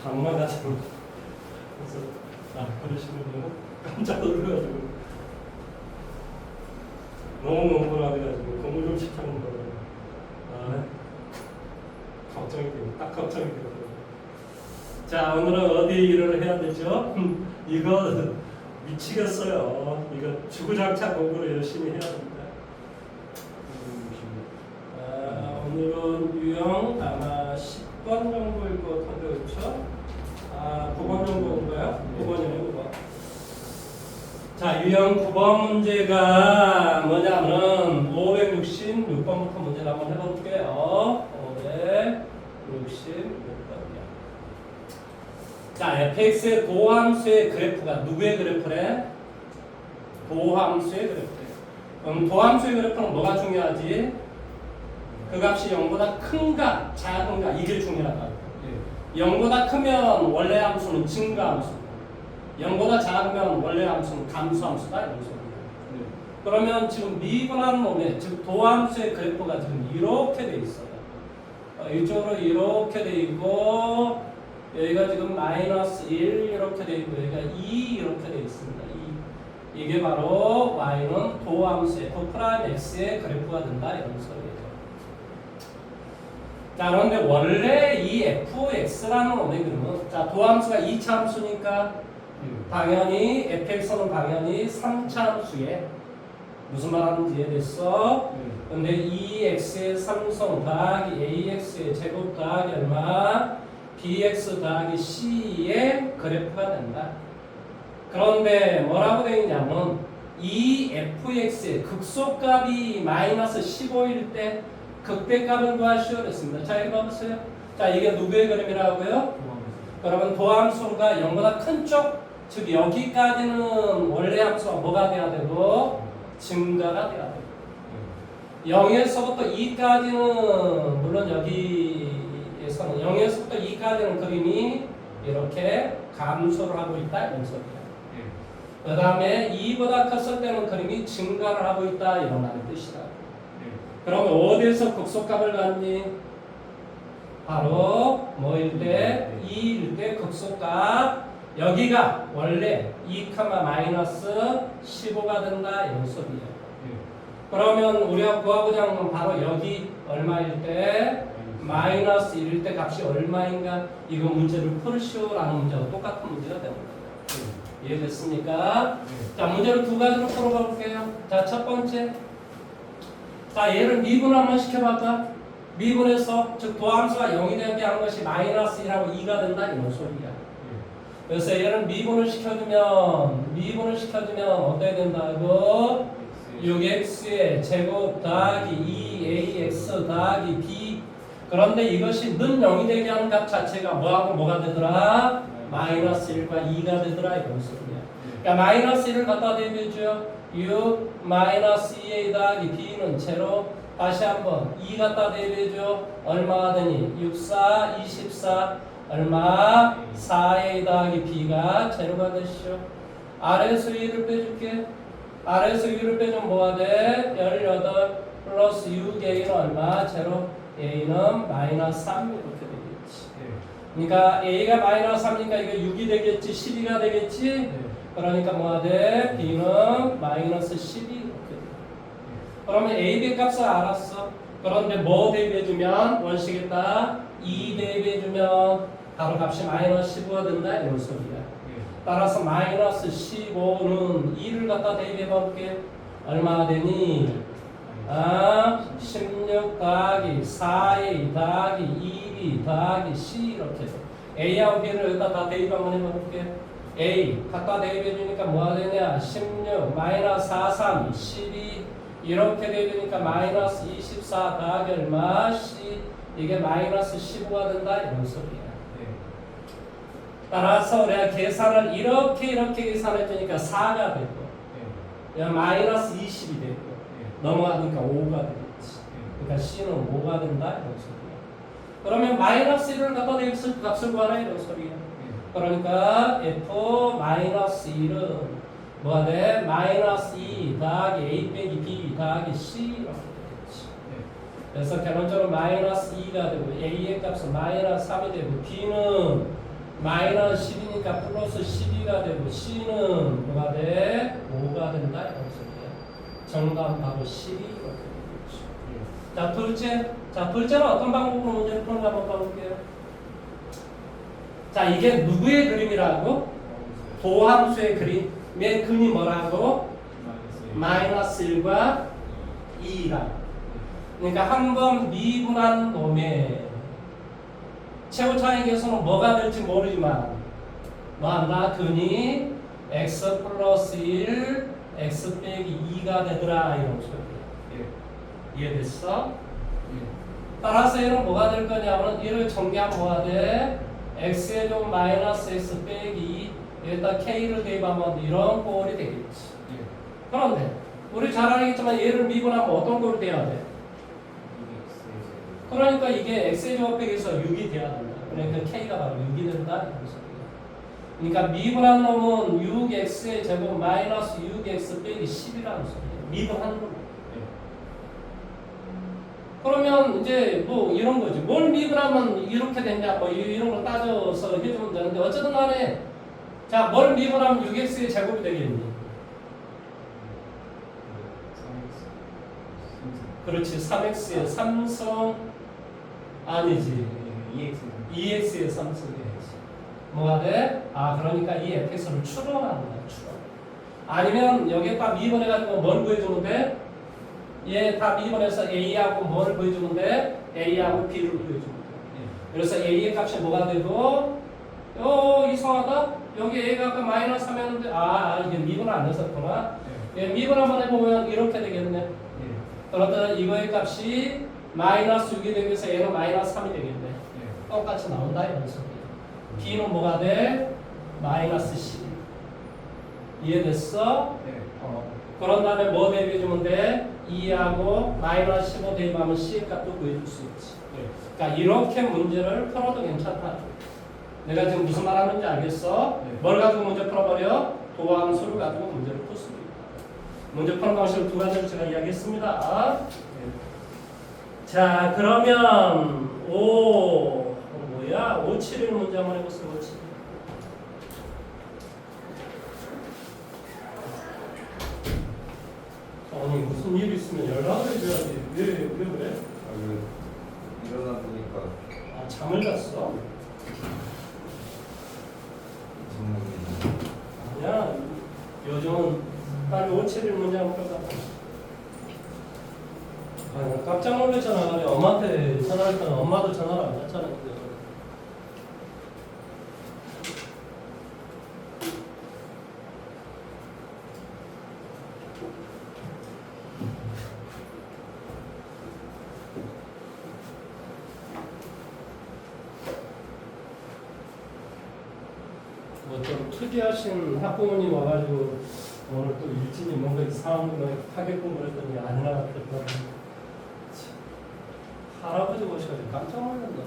당황하잖아. 그래서 그러시면요 깜짝 놀라가지고 너무 흥분해가지고 공부 좀 시켜본 거예요. 걱정이 돼요. 딱 걱정이 돼요. 자, 오늘은 어디 일을 해야 되죠? 이거 미치겠어요. 이거 주구장창 공부를 열심히 해야 됩니다. 오늘은 유형 아마 10번 정도일 것 같은데 그렇죠? 9번 정도인가요? 9번이네요. 9번. 자, 유형 9번 문제가 뭐냐면 566번부터 문제를 한번 해볼게요. 566번이요. 자, fx의 도함수의 그래프가 누구의 그래프래? 도함수의 그래프래. 그럼 도함수의 그래프는 뭐가 중요하지? 그 값이 0보다 큰가 작은가 이게 중요하다. 0보다 크면 원래 함수는 증가함수, 0보다 작으면 원래 함수는 감소함수다 이런 소리예요. 그러면 지금 미분하는 놈의 즉 도함수의 그래프가 지금 이렇게 돼 있어요. 이쪽으로 이렇게 돼 있고 여기가 지금 마이너스 1 이렇게 돼 있고 여기가 2 이렇게 돼 있습니다. 이게 바로 y는 도함수 f'x의 그래프가 된다 이런 소리예요. 자, 그런데 원래 이 fx라는 놈의 그림은 자 도함수가 2차 함수니까 당연히 fx는 당연히 3차 함수에 무슨 말 하는지 이해됐어? 근데 2x의 3성 더하기 ax의 제곱 더하기 얼마? bx 더하기 c의 그래프가 된다. 그런데 뭐라고 되어 있냐면 이 fx의 극소값이 마이너스 15일 때 극대값을 구하시오 그랬습니다. 자, 이거 봐보세요. 자, 이게 누구의 그림이라고요? 그러면 도함수가 0보다 큰 쪽, 즉 여기까지는 원래 함수가 뭐가 돼야 되고 증가가 돼야 되고 0에서부터 2까지는 물론 여기에서는 0에서부터 2까지는 그림이 이렇게 감소를 하고 있다 이런 소리예요. 그 다음에 2보다 컸을 때는 그림이 증가를 하고 있다 이런 말의 뜻이다. 그러면 어디에서 극소값을 갖니? 바로 뭐일 때? 2일 때 극소값 여기가 원래 2, 마이너스 15가 된다 이런 소리예요. 그러면 우리가 구하고자 하는 건 바로 여기 얼마일 때? 마이너스 1일 때 값이 얼마인가? 이거 문제를 풀으시오라는 문제와 똑같은 문제가 되는 거예요. 이해됐습니까? 자, 문제를 두 가지로 풀어볼게요. 자, 첫 번째. 자, 얘를 미분 한번 시켜봐봐. 미분해서 즉 도함수가 0이 되게 하는 것이 마이너스 1하고 2가 된다 이런 소리야. 그래서 얘를 미분을 시켜주면 어떻게 된다고? 6x의 제곱 더하기 2ax 더하기 b. 그런데 이것이 는 0이 되게 하는 값 자체가 뭐하고 뭐가 되더라? 마이너스 1과 2가 되더라 이런 소리야. 그러니까 마이너스 1을 갖다 대비해줘요. 6 마이너스 2a 더하기 b는 제로. 다시 한번 2 갖다 대비해줘. 얼마가 되니? 6, 4, 24 얼마? 4a 더하기 b가 제로가 되시죠. 아래에서 2를 빼줄게. 아래에서 2를 빼주면 뭐가 돼? 18 플러스 6a는 얼마? 제로. a는 마이너스 3 이렇게 되겠지. 그러니까 a가 마이너스 3이니까 이거 6이 되겠지? 12가 되겠지? 그러니까 뭐가 돼? b는 마이너스 12 이렇게 돼. 그러면 a, b 값을 알았어. 그런데 뭐 대비해주면? 원식에다 2 대비해주면 바로 값이 마이너스 15가 된다 이런 소리야. 따라서 마이너스 15는 2를 갖다 대비해볼게. 얼마가 되니? 16 더하기 4a 더하기 2b 더하기 c 이렇게 돼. a하고 b를 여기다 다 대입 한번 해볼게. a 갖다 대입해주니까 뭐가 되냐? 16 마이너스 4, 3, 12 이렇게 되니까 마이너스 24 더하기 얼마? c 이게 마이너스 15가 된다 이런 소리야. 따라서 우리가 계산을 이렇게 계산해주니까 4가 되고 마이너스 20이 되고 넘어가니까 5가 되겠지. 그러니까 c는 5가 된다 이런 소리야. 그러면 마이너스 1을 갖다 대입해서 값을 구하라 이런 소리야. 그러니까 f 마이너스 1은 뭐가 돼? 마이너스 2 더하기 a 빼기 b 더하기 c 이렇게 되겠지. 그래서 결론적으로 마이너스 2가 되고 a의 값은 마이너스 3이 되고 b는 마이너스 10이니까 플러스 12가 되고 C는 뭐가 돼? 5가 된다 이런 소리야. 정답은 바로 12 이렇게 되겠죠. 자 둘째, 둘째는 어떤 방법으로 문제를 푸는가 한번 봐볼게요. 자 이게 누구의 그림이라고? 도함수의 그림의 근이 뭐라고? 마이너스 1과 2라. 그러니까 한 번 미분한 놈에 최고 차익에서는 뭐가 될지 모르지만 뭐한다? 근이 x 플러스 1 x 빼기 2가 되더라 이런 소리야. 이해됐어? 따라서 얘는 뭐가 될 거냐면 1을 전개하면 뭐가 돼? x에 좀 마이너스 x 빼기 2 여기다 k를 대입하면 이런 꼴이 되겠지. 그런데 우리 잘 알겠지만 얘를 미분하면 어떤 꼴이 돼야 돼? 그러니까 이게 x의 제곱백에서 6이 돼야 된다. 그러니까 k가 바로 6이 된다 이런 소리야. 그러니까 미분한 놈은 6x의 제곱 마이너스 6x 빼기 10이라는 소리야. 미분한 놈. 그러면 이제 뭐 이런 거지. 뭘 미분하면 이렇게 됐냐 뭐 이런 걸 따져서 해주면 되는데 어쨌든 간에 자 뭘 미분하면 6x의 제곱이 되겠니? 그렇지. 3x의 3승 아니지. 2x의 3승이야지. 뭐가 돼? 아 그러니까 이 fx를 추론하는 거야. 추론. 아니면 여기다 미분해가지고 뭘 구해주면 돼? 얘 다 미분해서 a하고 뭘 구해주면 돼? a하고 b를 구해주면 돼. 그래서 a의 값이 뭐가 되고 이상하다? 여기 a가 아까 마이너스 3이었는데 이게 미분 안 됐었구나. 미분 한번 해보면 이렇게 되겠네. 그렇다면 이거의 값이 마이너스 6이 되면서 얘는 마이너스 3이 되겠네. 똑같이 나온다 이런 소리야. b는 뭐가 돼? 마이너스 10. 이해됐어? 그런 다음에 뭐 대비해주면 돼? 2하고 마이너스 15 대입하면 c의 값도 구해줄 수 있지. 그러니까 이렇게 문제를 풀어도 괜찮다. 내가 지금 무슨 말 하는지 알겠어? 뭘 가지고 문제 풀어버려? 도함수를 가지고 문제를 풀 수 있다. 문제 푸는 방식을 두 가지를 제가 이야기했습니다. 자, 그러면 571 문제 한번 해보세요. 571. 아니 무슨 일 있으면 연락을 해줘야지. 왜 그래? 일어나 보니까 잠을 잤어? 아니야. 요즘은 빨리 571 문제 한번 풀어봐. 나 깜짝 놀랐잖아. 엄마한테 전화할 때는 엄마도 전화를 안 했잖아. 뭐 좀 특이하신 학부모님 와가지고 오늘 또 일진이 뭔가 이상한 거 하겠군 그랬더니 안 나갔더라고. 할아버지 오셔가지고 깜짝 놀란다.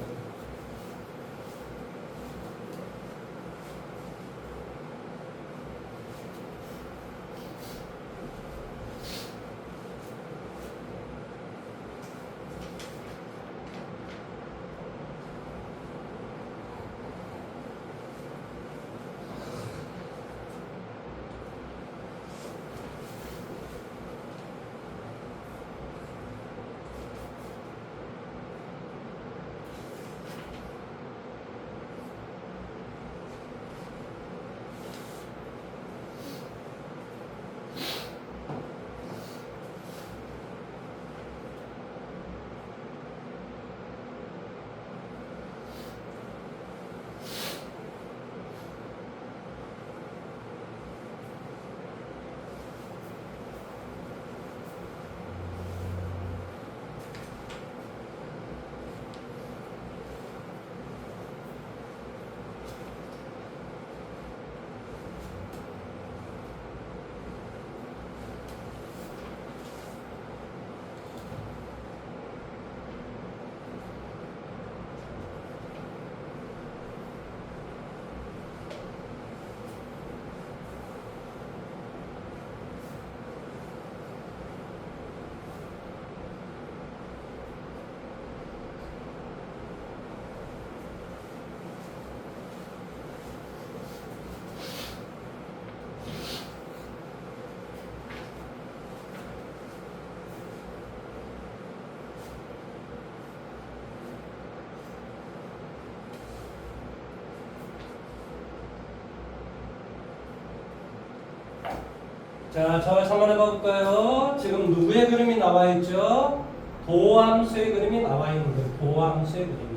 자, 저걸 한번 해볼까요? 지금 누구의 그림이 나와 있죠? 도함수의 그림이 나와 있는 거예요. 도함수의 그림.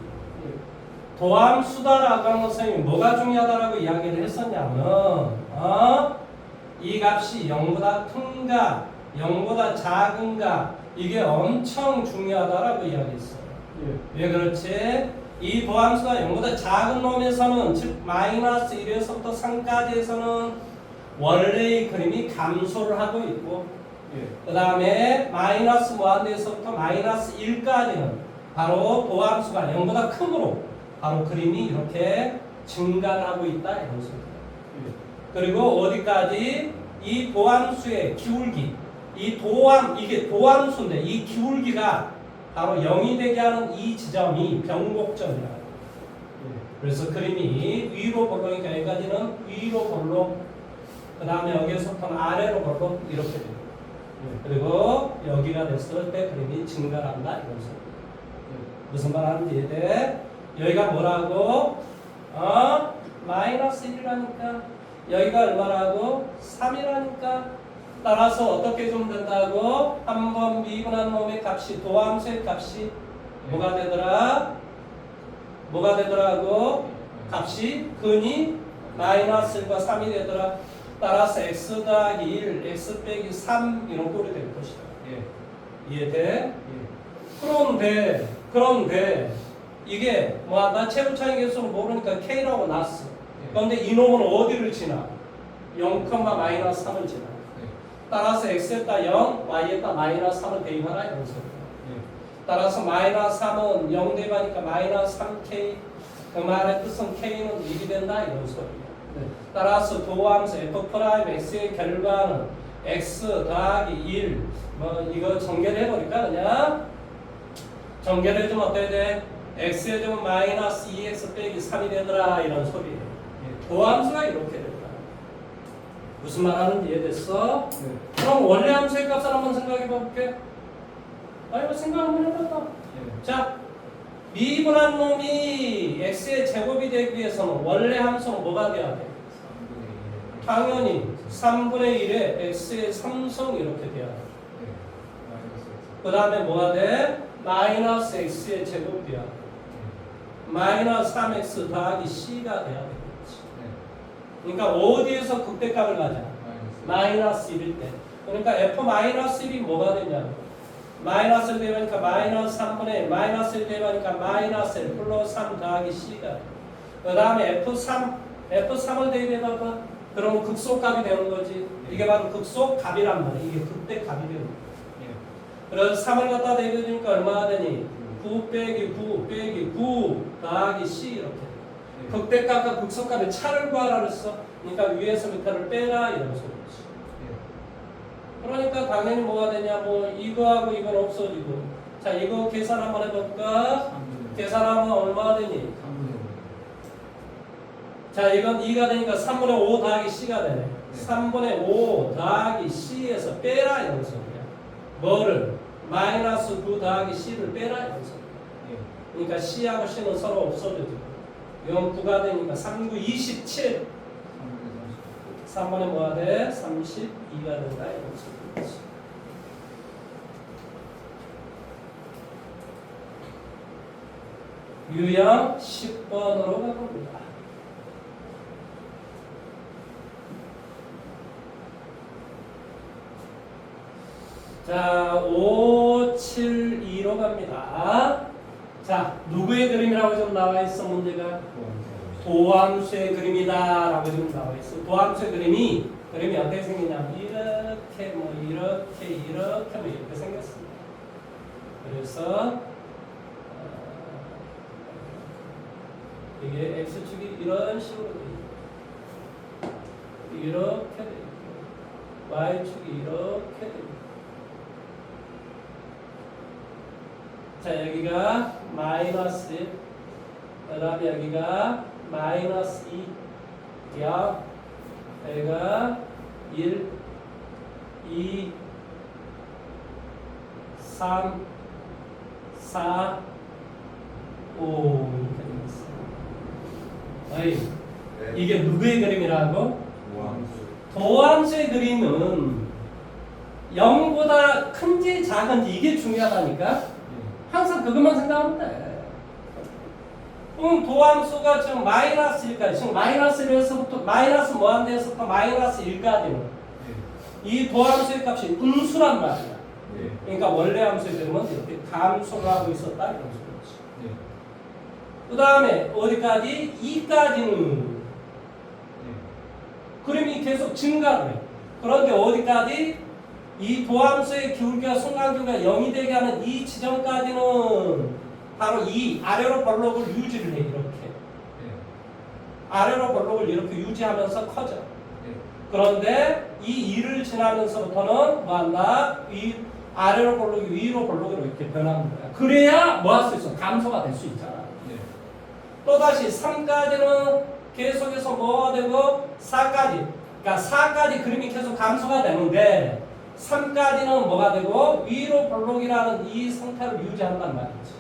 도함수다라고 하는 것은 뭐가 중요하다라고 이야기를 했었냐면, 이 값이 0보다 큰가, 0보다 작은가, 이게 엄청 중요하다라고 이야기했어요. 왜 그렇지? 이 도함수가 0보다 작은 놈에서는, 즉 마이너스 1에서부터 3까지에서는 원래의 그림이 감소를 하고 있고, 그 다음에 마이너스 무한대에서부터 마이너스 1까지는 바로 도함수가 0보다 크므로 바로 그림이 이렇게 증가를 하고 있다 이런 소리예요. 그리고 어디까지? 이 도함수의 기울기, 이게 도함수인데 이 기울기가 바로 0이 되게 하는 이 지점이 변곡점이라. 그래서 그림이 위로 볼록이니까 여기까지는 위로 볼록, 그 다음에 여기서부터는 아래로 볼록 이렇게 돼요. 그리고 여기가 됐을 때 그림이 증가한다 이런 소리. 무슨 말 하는지 이해돼? 여기가 뭐라고? 마이너스 1이라니까. 여기가 얼마라고? 3이라니까. 따라서 어떻게 좀 된다고? 한번 미분한 놈의 값이, 도함수의 값이 뭐가 되더라? 뭐가 되더라고? 값이 근이 마이너스 1과 3이 되더라. 따라서 x 더하기 1, x 빼기 3 이런 꼴이 될 것이다. 이해돼? 그런데 이게 나 최고차이 계수를 모르니까 k라고 놨어. 그런데 이놈은 어디를 지나? 0, 마이너스 3을 지나. 따라서 x에다 0, y에다 마이너스 3을 대입하라 이런 소리야. 따라서 마이너스 3은 0 대입하니까 마이너스 3k, 그 말의 뜻은 k는 1이 된다 이런 소리야. 따라서 도함수 f'x의 결과는 x 더하기 1, 이거 전개를 해버릴까 그냥? 전개를 해주면 어떻게 돼? x 해주면 마이너스 2x 빼기 3이 되더라 이런 소리예요. 도함수가 이렇게 되더라. 무슨 말 하는지 이해됐어? 그럼 원래 함수의 값을 한번 생각해 볼게. 이거 생각 한번 해볼까? 자, 미분한 놈이 x의 제곱이 되기 위해서는 원래 함수는 뭐가 돼야 돼? 당연히 3분의 1에 x의 3승 이렇게 돼야 돼. 그 다음에 뭐가 돼? 마이너스 x의 제곱이야. 마이너스 3x 더하기 c가 돼야 되겠지. 그러니까 어디에서 극대값을 가자? 마이너스 1일 때. 그러니까 f-1이 뭐가 되냐고. 마이너스 1 대입하니까 마이너스 3분의 1, 마이너스 1 대입하니까 마이너스 1 플러스 3 더하기 c가. 그 다음에 f3을 대입해봐봐. 그러면 극소값이 되는 거지. 이게 바로 극소값이란 말이야. 이게 극대값이 되는 거야. 그래서 3을 갖다 대입해주니까 얼마가 되니? 9 빼기 9 빼기 9 더하기 c 이렇게 돼. 극대값과 극소값의 차를 구하라 그랬어. 그러니까 위에서 밑에를 빼라 이런 소리지. 그러니까 당연히 뭐가 되냐? 이거하고 이건 없어지고. 자, 이거 계산 한번 해볼까? 계산하면 얼마가 되니? 자, 이건 2가 되니까 3분의 5 더하기 c가 되네. 3분의 5 더하기 c에서 빼라 이런 소리야. 뭐를? 마이너스 9 더하기 c를 빼라 이런 소리야. 그러니까 c하고 c는 서로 없어져지고. 이건 9가 되니까 3, 9, 27. 3번에 뭐가 돼? 32가 된다 이런 소리지. 유형 10번으로 가봅니다. 자, 5, 7, 2로 갑니다. 자, 누구의 그림이라고 좀 나와 있어 문제가? 도함수의 그림이다 라고 지금 나와 있어. 도함수의 그림이 어떻게 생기냐면 이렇게 이렇게 생겼습니다. 그래서 이게 x축이 이런 식으로 돼 있고 이렇게 돼 있고 y축이 이렇게 돼 있고. 자, 여기가 마이너스 1, 그 다음에 여기가 마이너스 2, 야, 여기가 1, 2, 3, 4, 5 이렇게 되겠어요. 이게 누구의 그림이라고? 도함수의 그림은 0보다 큰지 작은지 이게 중요하다니까. 항상 그것만 생각하면 돼. 도함수가 지금 마이너스 1까지, 지금 마이너스 1에서부터 마이너스 뭐한 데서부터 마이너스 1까지는 이 도함수의 값이 음수란 말이야. 그러니까 원래 함수에 되면 이렇게 감소를 하고 있었다 이런 소리지. 그 다음에 어디까지? 2까지는 그림이 계속 증가를 해. 그런데 어디까지? 이 도함수의 기울기와 순간기울기가 0이 되게 하는 이 지점까지는 바로 이 아래로 볼록을 유지를 해. 이렇게 아래로 볼록을 이렇게 유지하면서 커져. 그런데 이 2를 지나면서부터는 뭐한다? 이 아래로 볼록이 위로 볼록으로 이렇게 변하는 거야. 그래야 뭐 할 수 있어? 감소가 될 수 있잖아. 또다시 3까지는 계속해서 뭐가 되고 4까지, 그러니까 4까지 그림이 계속 감소가 되는데 3까지는 뭐가 되고 위로 볼록이라는 이 상태를 유지한단 말이지.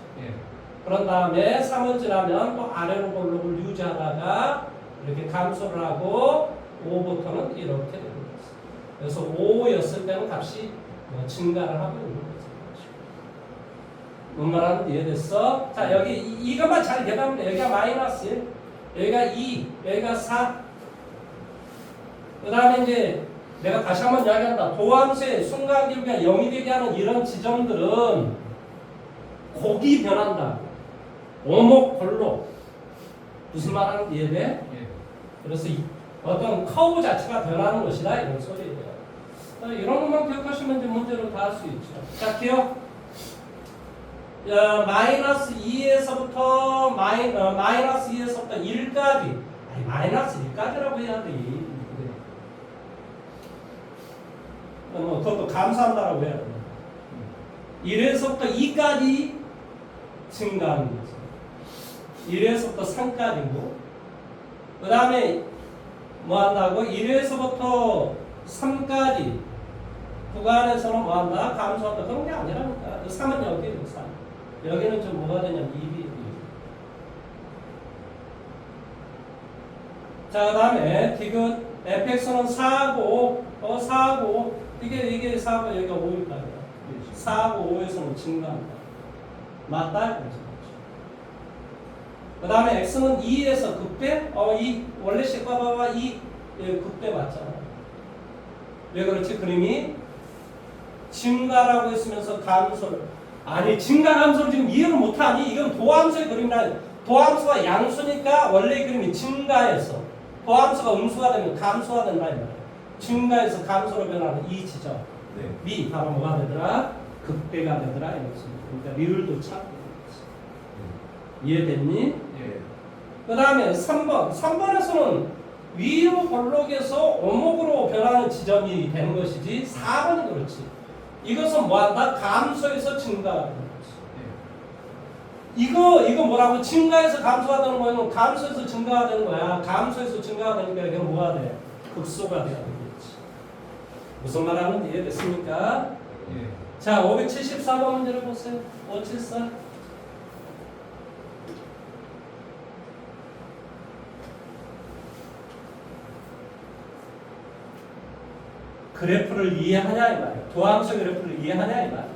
그런 다음에 3을 지나면 또 아래로 볼록을 유지하다가 이렇게 감소를 하고 5부터는 이렇게 되는 거지. 그래서 5였을 때는 값이 뭐 증가를 하고 있는 거지. 뭔 말하는지 이해됐어? 자, 여기 이것만 잘 기억하면 돼. 여기가 마이너스 1, 여기가 2, 여기가 4. 그 다음에 이제 내가 다시 한번 이야기한다. 도함수의 순간기울기가 0이 되게 하는 이런 지점들은 곡이 변한다. 오목골록. 무슨 말하는지 이해돼? 그래서 어떤 커브 자체가 변하는 것이다 이런 소리예요. 이런 것만 기억하시면 이제 문제로 다 할 수 있죠. 자, 기억. 마이너스 2에서부터 마이너스 2에서부터 1까지. 아니, 마이너스 1까지라고 해야 돼. 그것도 감소한다라고 해야 돼. 1에서부터 2까지 증가하는 거죠. 1에서부터 3까지고, 그 다음에 뭐 한다고? 1에서부터 3까지 구간에서는 뭐 한다? 감소한다. 그런 게 아니라니까. 3은 여기고 3. 여기는 좀 뭐가 되냐면 2이. 자, 그 다음에 디귿 fx는 4하고 4하고 이게 4하고 여기가 5일까요? 4하고 5에서는 증가한다. 맞다? 그 다음에 x는 2에서 극대? 원래 식과봐봐 2 극대 맞잖아. 왜 그렇지? 그림이 증가라고 했으면서 감소를, 아니 증가 감소를 지금 이해를 못하니? 이건 도함수의 그림이라. 도함수가 양수니까 원래 이 그림이 증가해서 도함수가 음수가 되면 감소가 된다 이 말이야. 증가해서 감소로 변하는 이 지점 미 바로 뭐가 되더라? 극대가 되더라 이거지. 그러니까 리을도 찾고 이해됐니? 그 다음에 3번에서는 위로 볼록에서 오목으로 변하는 지점이 되는 것이지 4번이 그렇지. 이것은 뭐한다? 감소에서 증가하는 거지. 이거 뭐라고? 증가해서 감소가 되는 거는 감소해서 증가가 되는 거야. 감소해서 증가가 되니까 이건 뭐가 돼? 극소가 돼야 되겠지. 무슨 말 하는지 이해됐습니까? 자, 574번 문제를 보세요. 574. 그래프를 이해하냐 이 말이야. 도함수 그래프를 이해하냐 이 말이야.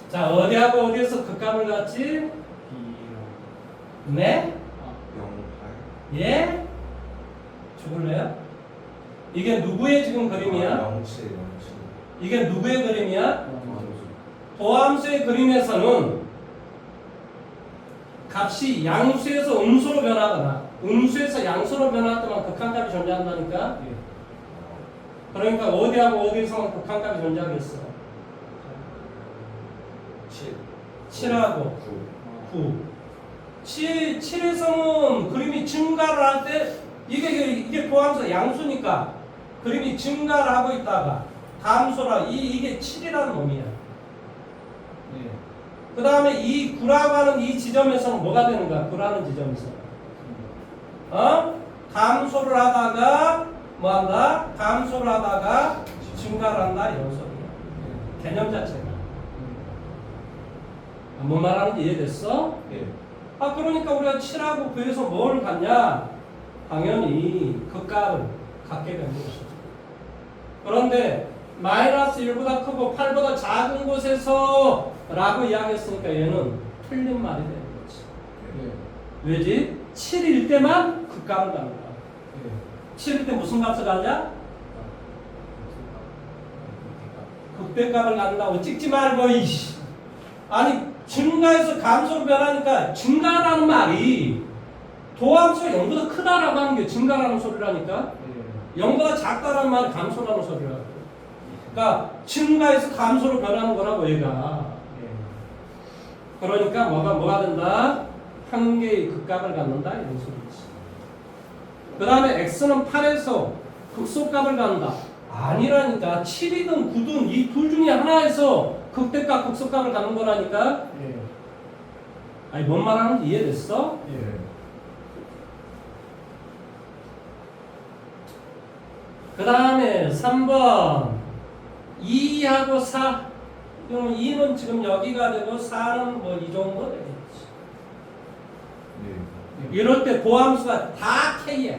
자, 어디하고 어디에서 극값을 갖지? 네? 08 예? 죽을래요? 이게 누구의 지금 그림이야? 07 이게 누구의 그림이야? 07 도함수의 그림에서는 값이 양수에서 음수로 변하거나 음수에서 양수로 변하더만 극한값이 존재한다니까. 그러니까 어디하고 어디에서만 극한값이 존재하겠어? 7 7하고 9. 7에서는 그림이 증가를 할 때 이게 도함수 양수니까 그림이 증가를 하고 있다가 감소라 이게 7이라는 놈이야. 그 다음에 이 9라고 하는 이 지점에서는 뭐가 되는 거야? 9라는 지점에서 감소를 하다가 뭐한다? 감소를 하다가 증가를 한다 이런 소리야. 개념 자체가. 뭔 말하는지 이해됐어? 예. 그러니까 우리가 7하고 9에서 뭘 갖냐? 당연히 극값을 갖게 되는 것이죠. 그런데 마이너스 1보다 크고 8보다 작은 곳에서 라고 이야기했으니까 얘는 틀린 말이 되는 거지. 왜지? 7일 때만 극값을 갖는 거야. 7일 때 무슨 값을 갖냐? 극대값을 갖는다고 찍지 말고 이씨. 아니 증가해서 감소로 변하니까 증가라는 말이 도함수가 0보다 크다라고 하는 게 증가라는 소리라니까 0보다 작다라는 말이 감소라는 소리라고. 그러니까 증가해서 감소로 변하는 거라고 얘가. 그러니까 뭐가 된다? 한 개의 극값을 갖는다 이런 소리지. 그 다음에 x는 8에서 극소값을 갖는다. 아니라니까 7이든 9든 이 둘 중에 하나에서 극대값 극소값을 갖는 거라니까. 아니 뭔 말하는지 이해됐어? 그 다음에 3번 2하고 4 그럼 2는 지금 여기가 되고 4는 뭐 이 정도 되겠지. 이럴 때 도함수가 다 K야.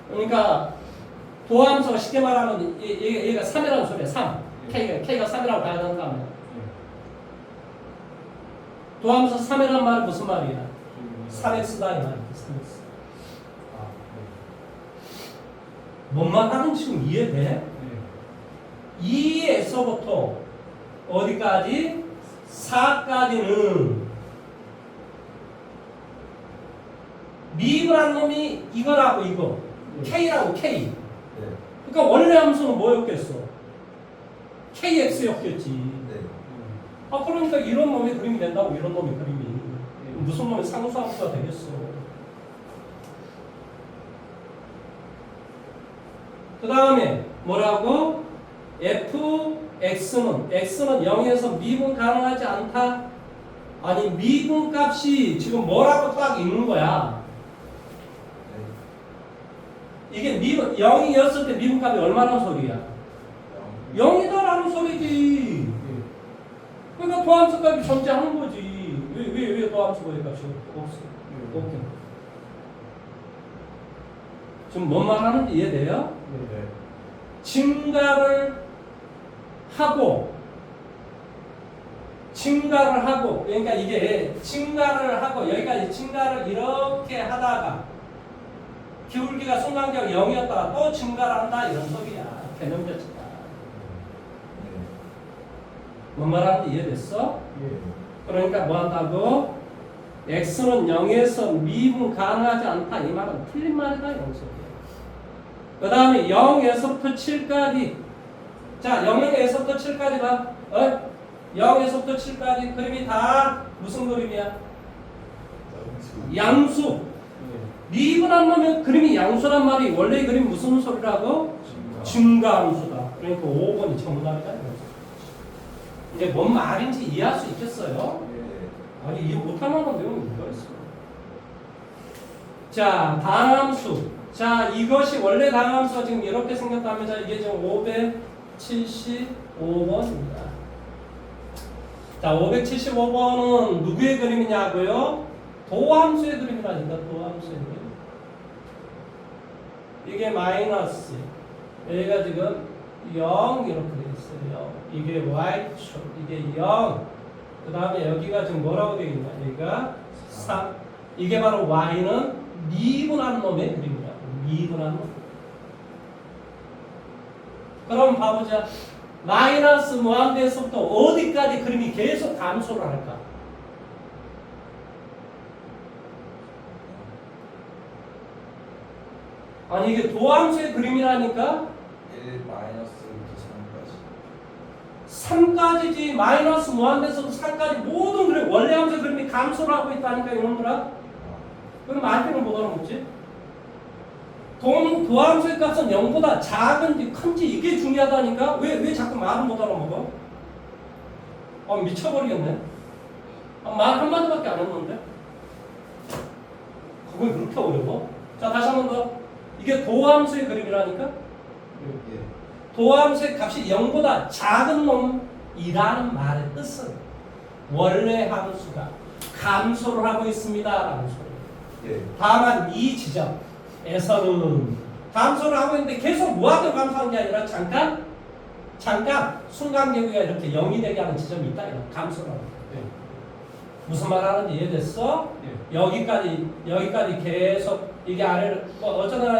그러니까 도함수가 쉽게 말하면 얘가 3이라는 소리야. 3. K가 3이라고 봐야 된다 말이야. 도함수 3이라는 말은 무슨 말이야? 3x다 이 말이야. 3x. 뭔 말하는지 지금 이해돼? 2에서부터 어디까지? 4까지는 미분한 놈이 이거라고 이거 K라고 K. 그러니까 원래 함수는 뭐였겠어? KX였겠지. 그러니까 이런 놈이 그림이 된다고 이런 놈이 그림이 무슨 놈이 상수함수가 되겠어. 그 다음에 뭐라고? fx는 0에서 미분 가능하지 않다. 아니 미분 값이 지금 뭐라고 딱 있는 거야. 이게 미분 0이었을 때 미분 값이 얼마나 소리야? 0이다라는 소리지. 그러니까 도함수 값이 존재하는 거지. 왜 도함수 값이 없어? 오케이. 지금 뭔 말하는지 이해돼요? 증가를 하고 그러니까 이게 증가를 하고 여기까지 증가를 이렇게 하다가 기울기가 순간적 0이었다가 또 증가를 한다 이런 소리야. 개념 자체가. 뭔 말하는지 이해됐어? 그러니까 뭐 한다고? x는 0에서 미분 가능하지 않다 이 말은 틀린 말이다 이런 소리야. 그 다음에 0에서부터 7까지 자 0에서부터 7까지 봐. 0에서부터 7까지 그림이 다 무슨 그림이야? 양수. 미분한 놈의 그림이 양수란 말이 원래 그림이 무슨 소리라고? 증가함수다. 그러니까 5번이 정답이다. 이제 뭔 말인지 이해할 수 있겠어요? 아니 이해 못할 만한 내용이 뭐가 있어? 자 다함수. 자 이것이 원래 다함수가 지금 이렇게 생겼다면 자 이게 지금 575번입니다. 자 575번은 누구의 그림이냐고요? 도함수의 그림이라니까. 도함수의 그림. 이게 마이너스 여기가 지금 0 이렇게 되어 있어요. 이게 y축, 이게 0. 그 다음에 여기가 지금 뭐라고 되어 있냐? 여기가 3. 이게 바로 y는 미분한 놈의 그림이야. 미분한 놈. 그럼 봐보자. 마이너스 무한대에서부터 어디까지 그림이 계속 감소를 할까? 아니 이게 도함수의 그림이라니까 1 마이너스부터 3까지지. 마이너스 무한대에서부터 3까지 모든 그림 원래 함수의 그림이 감소를 하고 있다니까 이놈들아. 그럼 말표는 못 알아먹지? 도함수의 값은 0보다 작은지 큰지 이게 중요하다니까? 왜 자꾸 말을 못 알아먹어? 미쳐버리겠네. 말 한마디밖에 안 했는데? 그걸 그렇게 어려워? 자, 다시 한 번 더. 이게 도함수의 그림이라니까? 예. 도함수의 값이 0보다 작은 놈이라는 말의 뜻은 원래 함수가 감소를 하고 있습니다라는 소리예요. 예. 다만 이 지점에서는 감소를 하고 있는데 계속 무한대로 감소하는 게 아니라 잠깐 순간계기가 이렇게 0이 되게 하는 지점이 있다. 이거 감소를 하는 거예요. 무슨 말 하는지 이해됐어? 예. 여기까지 계속 이게 아래로 어쩌다가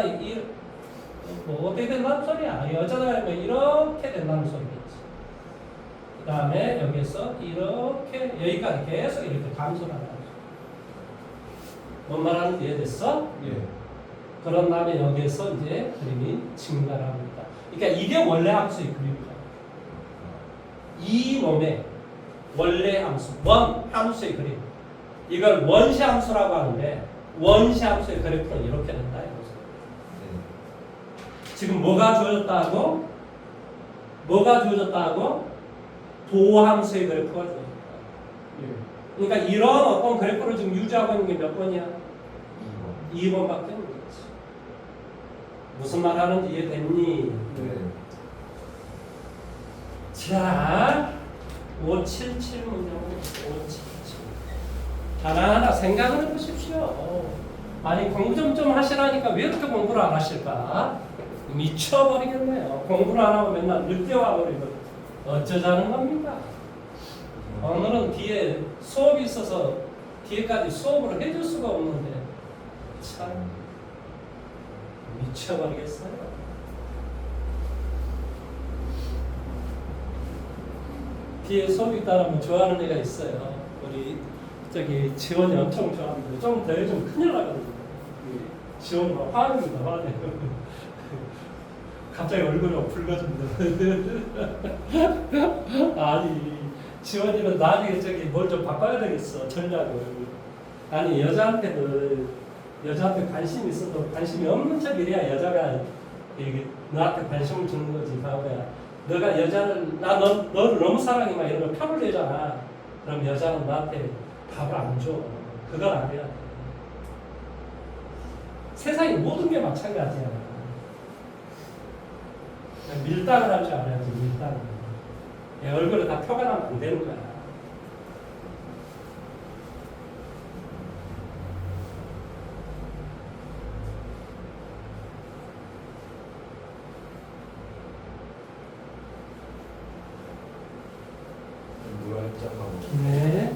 어떻게 된다는 소리야? 어쩌다가 이렇게 된다는 소리겠지. 그 다음에 여기서 이렇게 여기까지 계속 이렇게 감소를 한다는 소리. 뭔 말하는지 이해됐어? 예. 그런 다음에 여기에서 이제 그림이 증가를 합니다. 그러니까 이게 원래 함수의 그림이야. 이 놈의 원래 함수, 원 함수의 그림. 이걸 원시 함수라고 하는데 원시 함수의 그래프는 이렇게 된다. 지금 뭐가 주어졌다고? 뭐가 주어졌다고? 도함수의 그래프가 주어졌다. 그러니까 이런 어떤 그래프를 지금 유지하고 있는 게 몇 번이야? 2번밖에 없지. 무슨 말 하는지 이해됐니? 네. 자, 577 문제는 577. 하나하나 생각을 해보십시오. 아니 공부 좀 하시라니까 왜 이렇게 공부를 안 하실까? 미쳐버리겠네요. 공부를 안 하고 맨날 늦게 와버리면 어쩌자는 겁니까? 오늘은 뒤에 수업이 있어서 뒤에까지 수업을 해줄 수가 없는데 참 미쳐버리겠어요. 뒤에 수업이 있다면 좋아하는 애가 있어요. 우리 저기 지원이 엄청 좋아하는데 좀 더 해주면 큰일 나거든요. 지원이 막 화냅니다. 화내. 갑자기 얼굴이 붉어진다. 아니 지원이는 나중에 저기 뭘 좀 바꿔야 되겠어. 전략을. 아니 여자한테 관심이 있어도 관심이 없는 척 이래야 여자가 이게 너한테 관심을 주는 거지. 바보야. 너가 여자를 너를 너무 사랑해 막 이런 거 표를 내잖아. 그럼 여자는 너한테 답을 안 줘. 그걸 알아야 돼. 세상의 모든 게 마찬가지야. 밀당을 할 줄 알아야지. 밀당. 내 얼굴에 다 표가 나면 안 되는 거야. 뭐야 했자고. 네.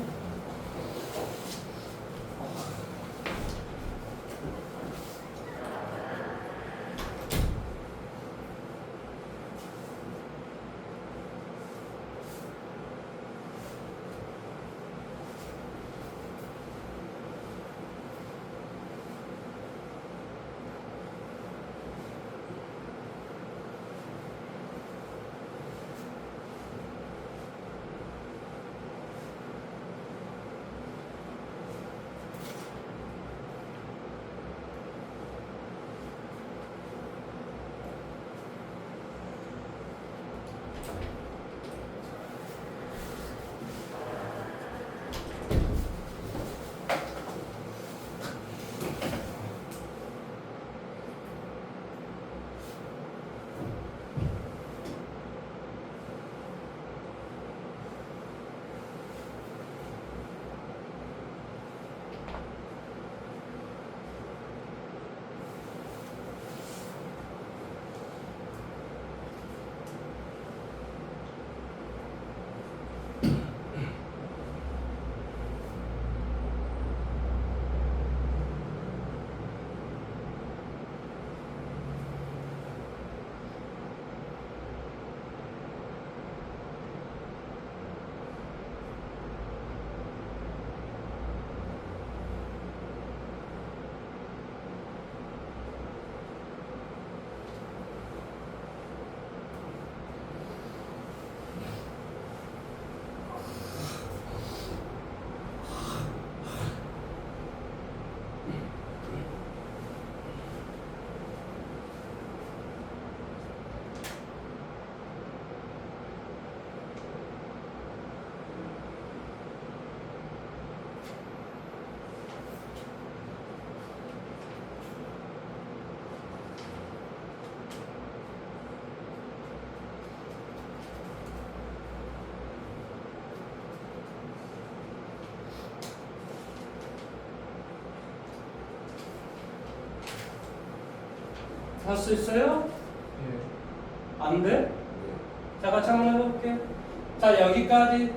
할 수 있어요? 안 돼? 자, 같이 한번 해볼게. 자, 여기까지.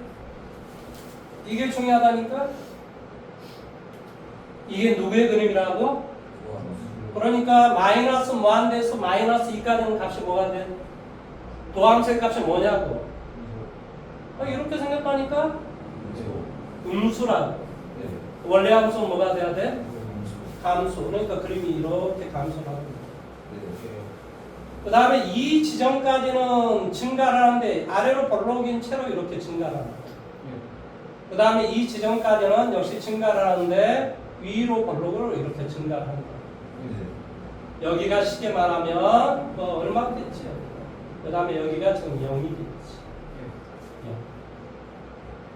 이게 중요하다니까? 이게 누구의 그림이라고? 그러니까 마이너스 무한대에서 마이너스 2까지는 값이 뭐가 돼? 도함수의 값이 뭐냐고? 이렇게 생겼다니까? 음수라고. 원래 함수는 뭐가 돼야 돼? 감수. 그러니까 그림이 이렇게 감소하고. 그 다음에 이 지점까지는 증가를 하는데 아래로 볼록인 채로 이렇게 증가를 합니다. 그 다음에 이 지점까지는 역시 증가를 하는데 위로 볼록으로 이렇게 증가를 합니다. 여기가 쉽게 말하면 뭐 얼마 됐지? 그 다음에 여기가 지금 0이 됐지.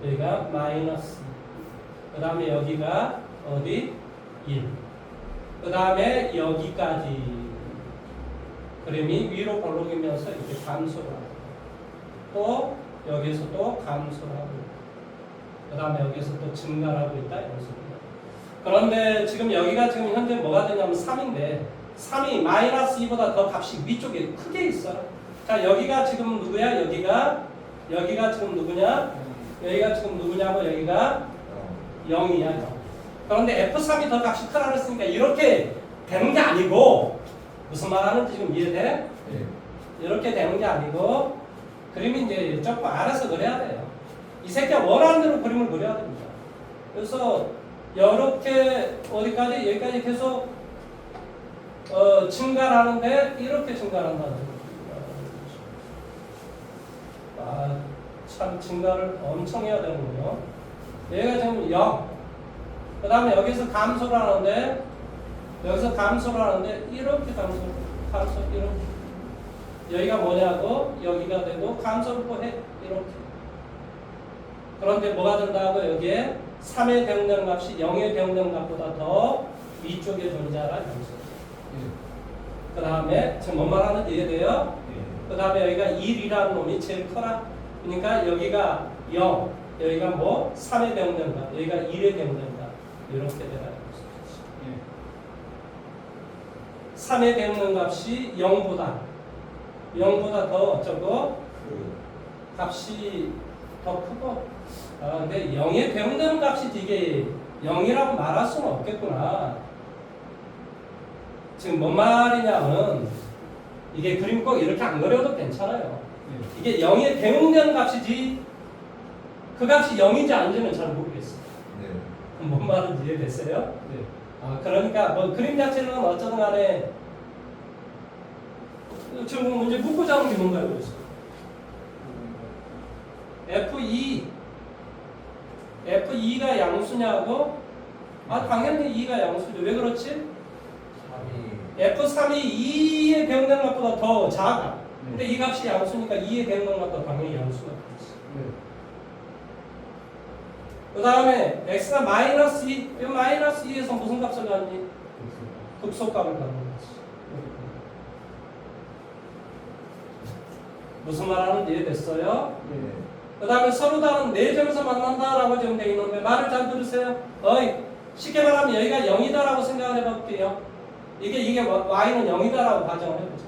여기가 마이너스. 그 다음에 여기가 어디? 1. 그 다음에 여기까지 그림이 위로 볼록이면서 이렇게 감소를 하고 또 여기서 또 감소를 하고 그 다음에 여기서 또 증가를 하고 있다 이런 소리입니다. 그런데 지금 여기가 지금 현재 뭐가 되냐면 3인데 3이 마이너스 2보다 더 값이 위쪽에 크게 있어요. 자, 여기가 지금 누구야? 여기가 지금 누구냐? 여기가 지금 누구냐고? 여기가 0이야. 0. 그런데 F3이 더 값이 크다 그랬으니까 이렇게 되는 게 아니고 무슨 말하는지 지금 이해돼? 이렇게 되는 게 아니고 그림이 이제 조금 알아서 그려야 돼요. 이 새끼가 원하는 대로 그림을 그려야 됩니다. 그래서 이렇게 어디까지? 여기까지 계속 증가를 하는데 이렇게 증가를 한다는 거죠. 참 증가를 엄청 해야 되는군요. 얘가 지금 0. 그 다음에 여기서 감소를 하는데 여기서 감소를 하는데 이렇게 감소 이렇게. 여기가 뭐냐고? 여기가 되고 감소를 또 해. 이렇게. 그런데 뭐가 된다고? 여기에 3의 대응량값이 0의 대응량값보다 더 위쪽에 존재하라 함수. 그 다음에 지금 뭔 말하는지 이해돼요? 그 다음에 여기가 1이라는 놈이 제일 커라. 그러니까 여기가 0, 여기가 뭐 3의 대응량값, 여기가 1의 대응량값 이렇게 되라. 3의 대응량값이 0보다 더 어쩌고 값이 더 크고 근데 0의 대응량값이 이게 0이라고 말할 수는 없겠구나. 지금 뭔 말이냐면 이게 그림 꼭 이렇게 안 그려도 괜찮아요. 이게 0의 대응량 값이지 그 값이 0인지 아닌지는 잘 모르겠어요. 뭔 말인지 이해됐어요? 그러니까 뭐 그림 자체는 어쩌든 간에 지금 문제 묻고자 하는 게 뭔가요? 그래서 F2가 양수냐고? 당연히 2가 양수죠. 왜 그렇지? F3이 2의 대응량값보다 더 작아. 근데 이 값이 양수니까 2의 대응량값보다 당연히 양수가 되지. 그 다음에 x가 마이너스 2, 이 마이너스 2에서 무슨 값을 갖니? 극소값을 갖는 거지. 무슨 말하는지 이해됐어요? 그 다음에 서로 다른 네 점에서 만난다라고 지금 되어 있는데 말을 잘 들으세요. 쉽게 말하면 여기가 0이다라고 생각을 해볼게요. 이게 y는 0이다라고 가정을 해보자.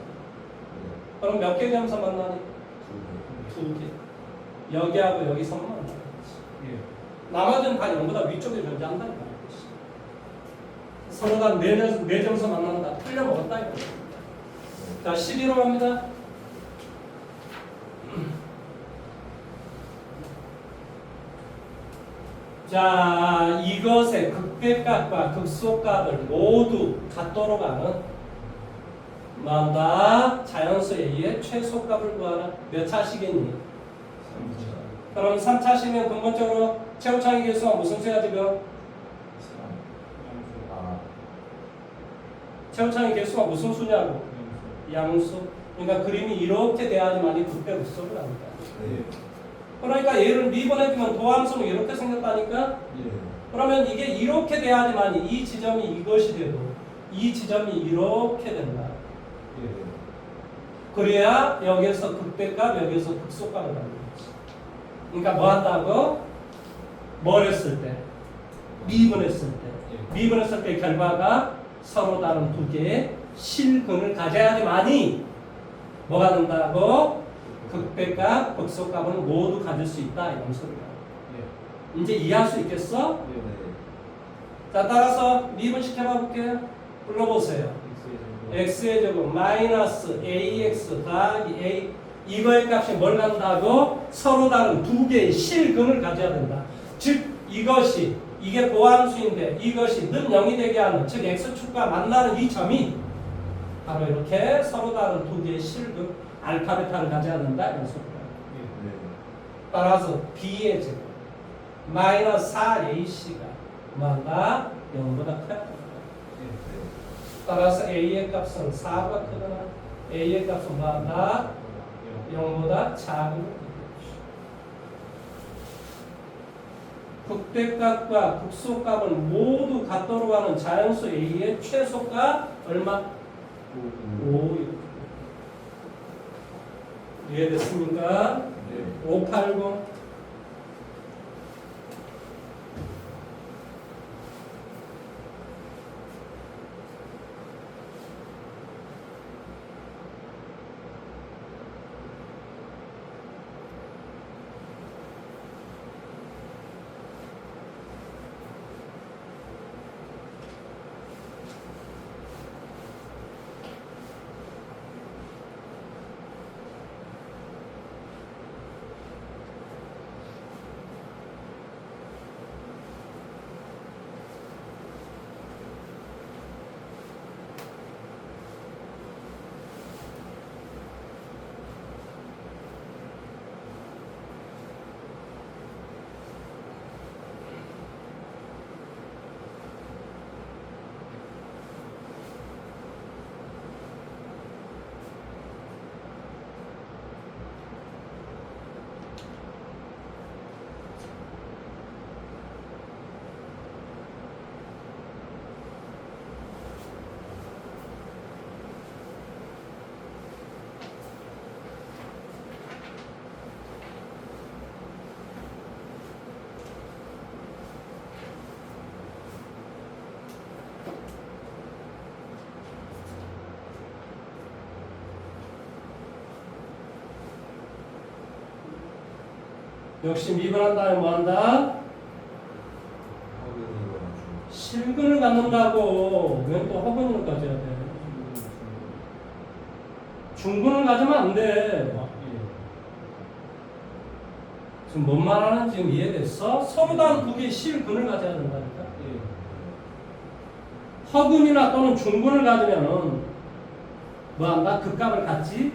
그럼 몇 개 점에서 만나니? 두 개. 여기하고 여기서 만나는 거지. 나머지는 다 0보다 위쪽에 존재한다는 거지. 서로 다 네 점에서 만난다. 틀려먹었다 이거. 자, 12로 갑니다. 자, 이것의 극대값과 극소값을 모두 같도록 하는 뭐한다? 자연수에 의해 최소값을 구하라. 몇 차식이니? 3차. 그럼 3차식이면 근본적으로 최고차의 개수가 무슨 수야 지금? 최고차의 개수가 무슨 수냐고? 양수. 그러니까 그림이 이렇게 돼야지만이 극대 극소를 합니다. 그러니까 얘를 미분해주면 도함수는 이렇게 생겼다니까? 그러면 이게 이렇게 돼야지만이 이 지점이 이것이 되고 이 지점이 이렇게 된다. 그래야 여기에서 극대값, 여기에서 극소값을 갖는 거지. 그러니까 뭐 한다고? 뭘 했을 때? 미분했을 때. 미분했을 때 결과가 서로 다른 두 개의 실근을 가져야지만이 뭐가 된다고? 극대값, 극소값은 모두 가질 수 있다 이런 소리야. 이제 이해할 수 있겠어? 자, 따라서 미분시켜봐 볼게요. 불러보세요. x의 제곱 마이너스 ax 더하기 a, 이거의 값이 뭘 간다고? 서로 다른 두 개의 실근을 가져야 된다. 즉 이것이, 이게 보함수인데 이것이 는 0이 되게 하는, 즉 x축과 만나는 이 점이 바로 이렇게 서로 다른 두 개의 실근 알파 베타를 가져야 된다 이런 소리야. 따라서 b의 제곱 마이너스 4ac가 뭐한다? 0보다 커야 된다. 따라서 a의 값은 4보다 크거나 a의 값은 뭐한다? 0보다 작은 극대값과 극소값은 모두 같도록 하는 자연수 a의 최소값 얼마? 5. 이해됐습니까? 580. 역시 미분한 다음에 뭐한다? 실근을 갖는다고. 왜 또 허근을 가져야 돼? 중근을 가지면 안 돼. 지금 뭔 말하는지 지금 이해됐어? 서로 다른 두 개의 실근을 가져야 된다니까. 허근이나 또는 중근을 가지면은 뭐한다? 극값을 갖지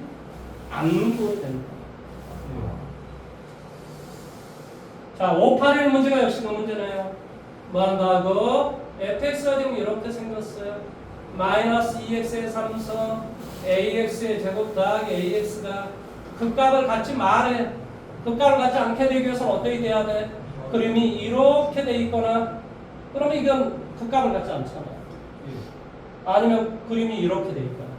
않는 거 된다. 자, 581 문제가 역시 그 문제네요. 뭐 한다고? fx가 지금 이렇게 생겼어요. 마이너스 2x의 3성 ax의 제곱 더하기 ax가 극값을 갖지 말해. 극값을 갖지 않게 되기 위해서는 어떻게 돼야 돼? 그림이 이렇게 돼 있거나, 그러면 이건 극값을 갖지 않잖아. 아니면 그림이 이렇게 돼 있거나.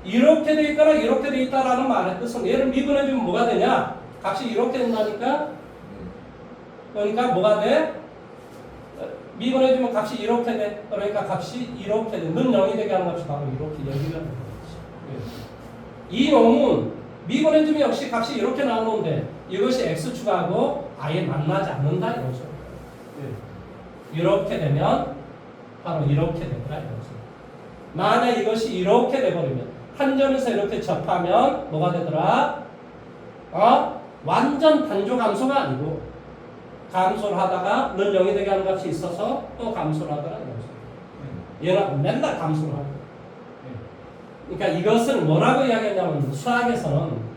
이렇게 돼 있거나 이렇게 돼 있다라는 말의 뜻은 얘를 미분해주면 뭐가 되냐? 값이 이렇게 된다니까? 그러니까 뭐가 돼? 미분해주면 값이 이렇게 돼. 그러니까 값이 이렇게 돼. 는 0이 되게 하는 값이 바로 이렇게 여기가 되는 거지. 이 놈은 미분해주면 역시 값이 이렇게 나오는데 이것이 x축하고 아예 만나지 않는다 이런 소리야. 이렇게 되면 바로 이렇게 되더라 이런 소리야. 만약 이것이 이렇게 돼버리면 한 점에서 이렇게 접하면 뭐가 되더라? 완전 단조 감소가 아니고 감소를 하다가 는 0이 되게 하는 값이 있어서 또 감소를 하더라 이런 소리야. 얘는 맨날 감소를 하고. 그러니까 이것을 뭐라고 이야기하냐면 수학에서는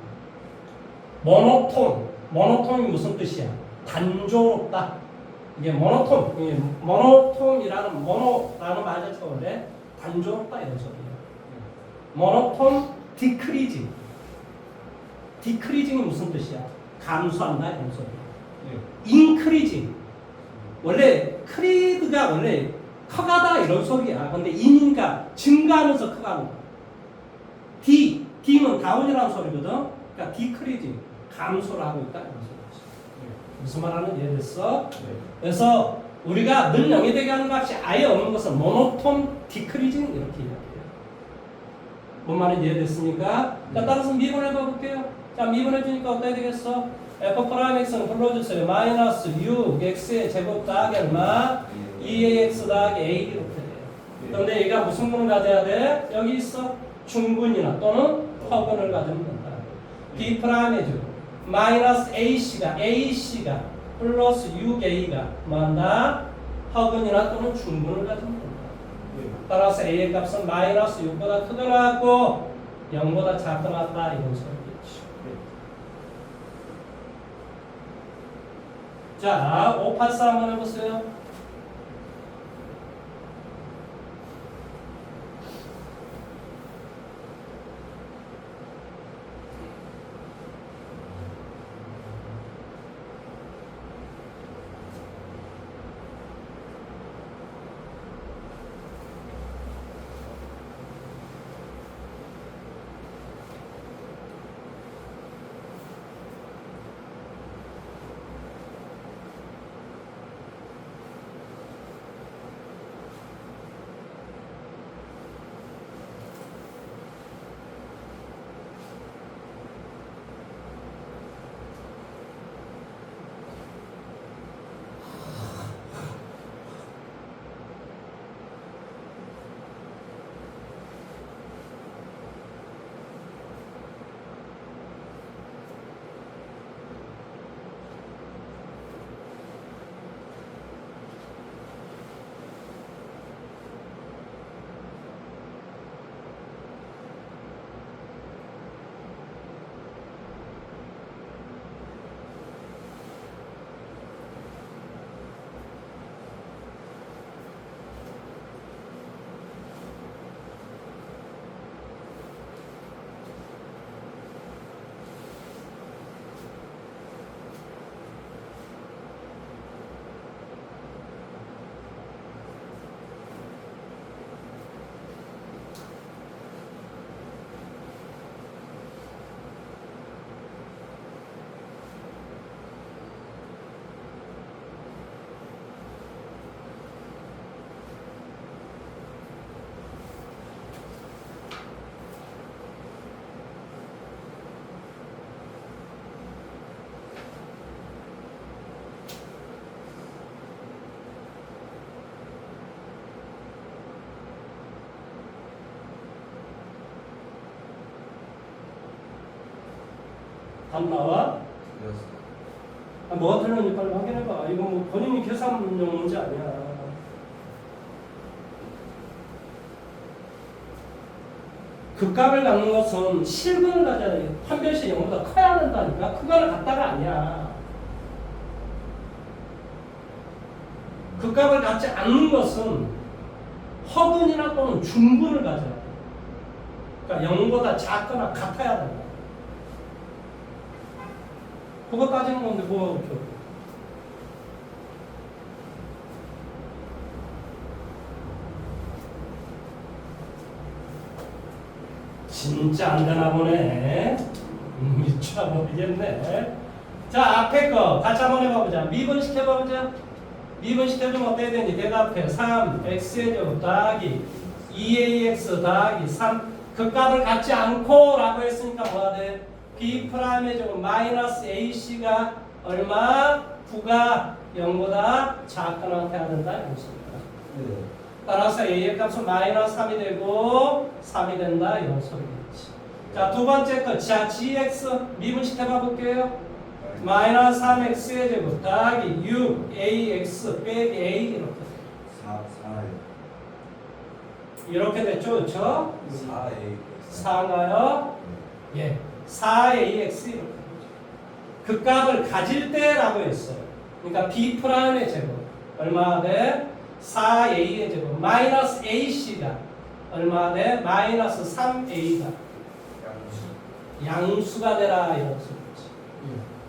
모노톤이 무슨 뜻이야? 단조롭다. 이게 모노톤이라는 모노라는 말 자체가 원래 단조롭다 이런 소리야. 모노톤 디크리징. 디크리징이 무슨 뜻이야? 감소한다 이런 소리야. 인크리징. 원래 크리드가 원래 커가다 이런 소리야. 근데 인이니까 증가하면서 커가는 거야. D는 다운이라는 소리거든. 그러니까 디크리징. 감소를 하고 있다 이런 소리지. 무슨 말하는지 이해됐어? 그래서 우리가 는 0이 되게 하는 값이 아예 없는 것은 모노톤 디크리징 이렇게 이야기해요. 뭔 말인지 이해됐습니까? 자, 따라서 미분해 봐볼게요. 자, 미분해 주니까 어떻게 되겠어? f 프라임 x는 불러주세요. 마이너스 6 x의 제곱 더하기 얼마? 2ax 더하기 a 이렇게 돼요. 그런데 얘가 무슨 분을 가져야 돼? 여기 있어. 중분이나 또는 허분을 가지면 된다. b 프라임의 제곱 마이너스 ac가 플러스 6a가 뭐한다? 허분이나 또는 중분을 가지면 된다. 따라서 a의 값은 마이너스 6보다 크더라고 0보다 작더라다 이런 소리겠죠. 자, 5파스 한번 해보세요. 답 나와? 뭐가 틀렸는지 빨리 확인해봐. 이거 뭐 본인이 계산용 문제 아니야. 극값을 갖는 것은 실근을 가져야 돼. 판별시 0보다 커야 된다니까. 그거를 갖다가 아니야. 극값을 갖지 않는 것은 허근이나 또는 중분을 가져야 돼. 그러니까 0보다 작거나 같아야 된다. 그거 따지는 건데 뭐 이렇게. 진짜 안 되나 보네. 미쳐버리겠네. 자, 앞에 거 같이 한번 해봐보자. 미분식 해봐보자. 미분식 해주면 어떻게 되는지 대답해. 3x의 제곱 더하기 2ax 더하기 3 그 값을 갖지 않고 라고 했으니까 뭐가 돼? b 프라임의 제곱 마이너스 ac가 얼마? 9가 0보다 작거나 해야 된다 이런 소리다. 따라서 a의 값은 마이너스 3이 되고 3이 된다 이런 소리겠지. 자, 두 번째 거 자, gx 미분식 해봐 볼게요. 마이너스 3x의 제곱 더하기 6ax 빼기 a 이렇게 4 이렇게 됐죠, 그렇죠? 4A 4가요? 예, 4ax 이렇게 되죠. 그 값을 가질 때라고 했어요. 그러니까 b 프라임의 제곱 얼마 돼? 4a의 제곱 마이너스 ac가 얼마 돼? 마이너스 3a가 양수가 되라 이런 소리지.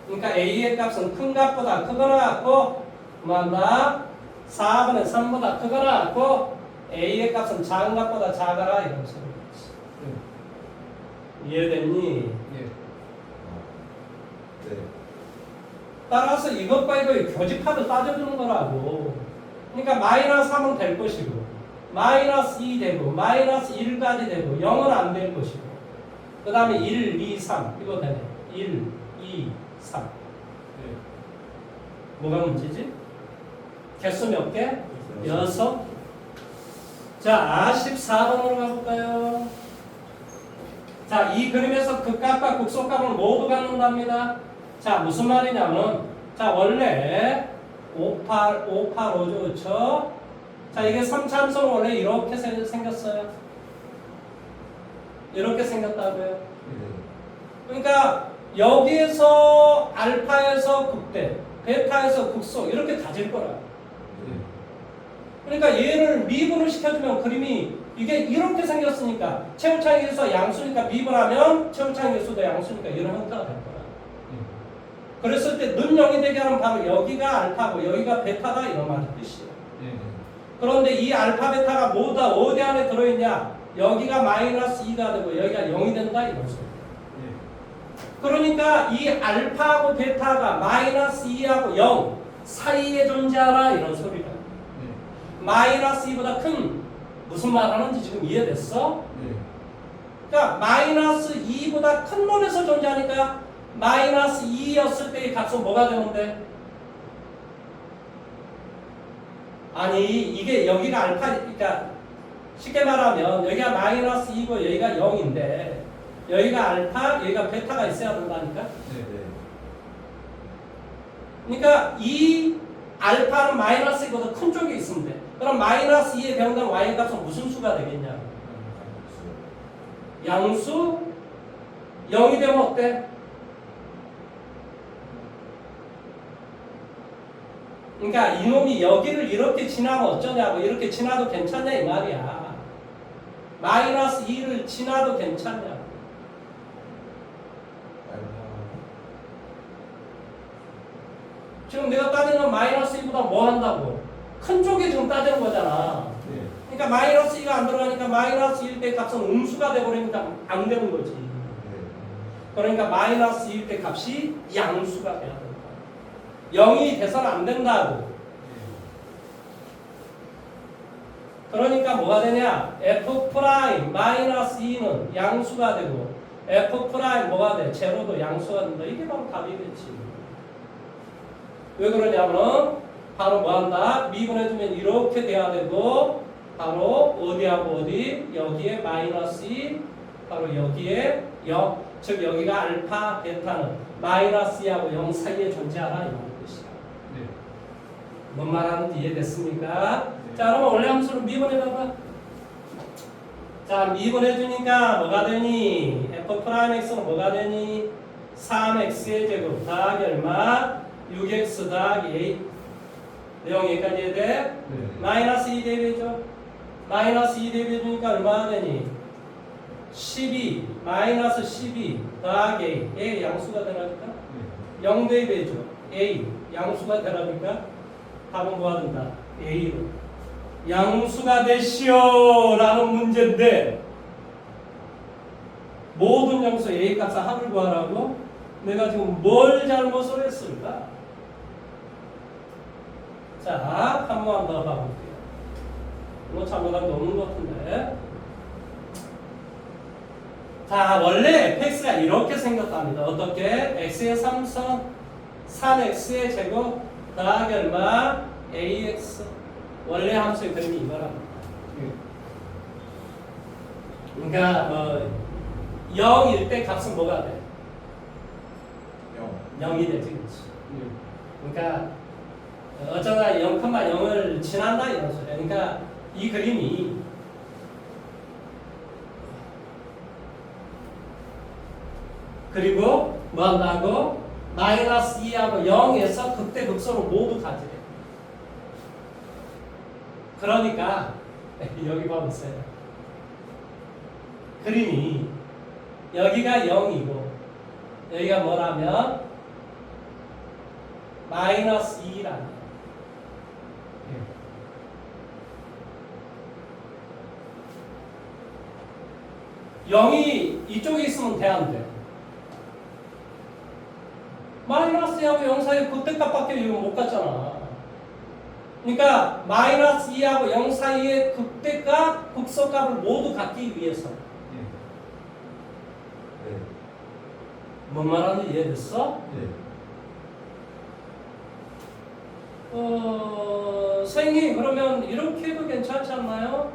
그러니까 a의 값은 큰 값보다 크거나 같고 뭐한다? 4분의 3보다 크거나 같고 a의 값은 작은 값보다 작아라 이런 소리지. 이해됐니? 네. 따라서 이것과 이거 교집합을 따져주는 거라고. 그러니까 마이너스 3은 될 것이고 마이너스 2 되고 마이너스 1까지 되고 0은 안 될 것이고 그 다음에 1, 2, 3 이거 되네. 1, 2, 3 뭐가 문제지? 개수 몇 개? 6. 자, 14번으로 가볼까요? 자, 이 그림에서 극값과 극소값을 모두 갖는답니다. 자, 무슨 말이냐면 자, 원래 585죠, 그렇죠? 자, 이게 3참수는 원래 이렇게 생겼어요. 이렇게 생겼다고요. 그러니까 여기에서 알파에서 극대, 베타에서 극소 이렇게 가질 거라. 그러니까 얘를 미분을 시켜주면 그림이 이게 이렇게 생겼으니까 최우차의 개수가 양수니까 미분하면 최우차의 개수도 양수니까 이런 형태가 될 거야. 그랬을 때 는 0이 되게 하면 바로 여기가 알파고 여기가 베타다 이런 말의 뜻이에요. 그런데 이 알파 베타가 모두 다 어디 안에 들어있냐? 여기가 마이너스 2가 되고 여기가 0이 된다 이런 소리예요. 그러니까 이 알파하고 베타가 마이너스 2하고 0 사이에 존재하라 이런 소리다. 마이너스 2보다 큰 무슨 말 하는지 지금 이해됐어? 그러니까 마이너스 2보다 큰 놈에서 존재하니까 마이너스 2였을 때의 값은 뭐가 되는데? 아니 이게 여기가 알파 그러니까 쉽게 말하면 여기가 마이너스 2고 여기가 0인데 여기가 알파 여기가 베타가 있어야 된다니까? 그러니까 이 알파는 마이너스 2보다 큰 쪽에 있으면 돼. 그럼 마이너스 2에 배운다는 y의 값은 무슨 수가 되겠냐? 양수? 0이 되면 어때? 그러니까 이놈이 여기를 이렇게 지나면 어쩌냐고 이렇게 지나도 괜찮냐 이 말이야. 마이너스 2를 지나도 괜찮냐. 지금 내가 따지는 건 마이너스 2보다 뭐 한다고? 큰 쪽에 지금 따지는 거잖아. 그러니까 마이너스 2가 안 들어가니까 마이너스 1 때 값은 음수가 돼버리니까 안 되는 거지. 그러니까 마이너스 1 때 값이 양수가 돼야 된다. 0이 돼서는 안 된다고. 그러니까 뭐가 되냐? f 프라임 마이너스 2는 양수가 되고 f 프라임 뭐가 돼? 제로도 양수가 된다. 이게 바로 답이겠지. 왜 그러냐면 바로 뭐한다? 미분해주면 이렇게 돼야 되고 바로 어디하고 어디? 여기에 마이너스 2 바로 여기에 0 즉 여기가 알파 베타는 마이너스 2하고 0 사이에 존재하라 이런 뜻이야. 뭔 말하는지 이해됐습니까? 자 그러면 원래 함수를 미분해봐봐. 자 미분해주니까 뭐가 되니? f'x는 뭐가 되니? 3x의 제곱 더하기 얼마? 6x 더하기 a 내용 여기까지 해야 돼? 마이너스 2 대비해줘. 마이너스 2 대비해주니까 얼마나 되니? 12 마이너스 12 더하기 a 양수가 되라니까? 0 대비해줘. a 양수가 되라니까? 답은 뭐가 된다? a로 양수가 되시오 라는 문제인데 모든 양수 a 값의 합을 구하라고? 내가 지금 뭘 잘못을 했을까? 자, 한 번 더 봐볼게요. 이거 잘못한 게 없는 것 같은데. 자, 원래 fx가 이렇게 생겼답니다. 어떻게? x의 3선 3x의 제곱 더하기 얼마? ax. 원래 함수의 그림이 이거랍니다. 그러니까 0일 때 값은 뭐가 돼? 0이 되지, 그렇지. 그러니까 어쩌다 0,0을 지난다 이런 소리야. 그러니까 이 그림이 그리고 뭐 한다고? 마이너스 2하고 0에서 극대극소를 모두 가지래. 그러니까 여기 봐보세요. 그림이 여기가 0이고 여기가 뭐라면 마이너스 2라는 0이 이쪽에 있으면 돼, 안 돼? 마이너스 2하고 0 사이에 극대값밖에 이거 못 갔잖아. 그러니까 마이너스 2하고 0 사이의 극대값, 극소값을 모두 갖기 위해서. 네. 뭔 말하는지 이해됐어? 네. 선생님 그러면 이렇게 해도 괜찮지 않나요?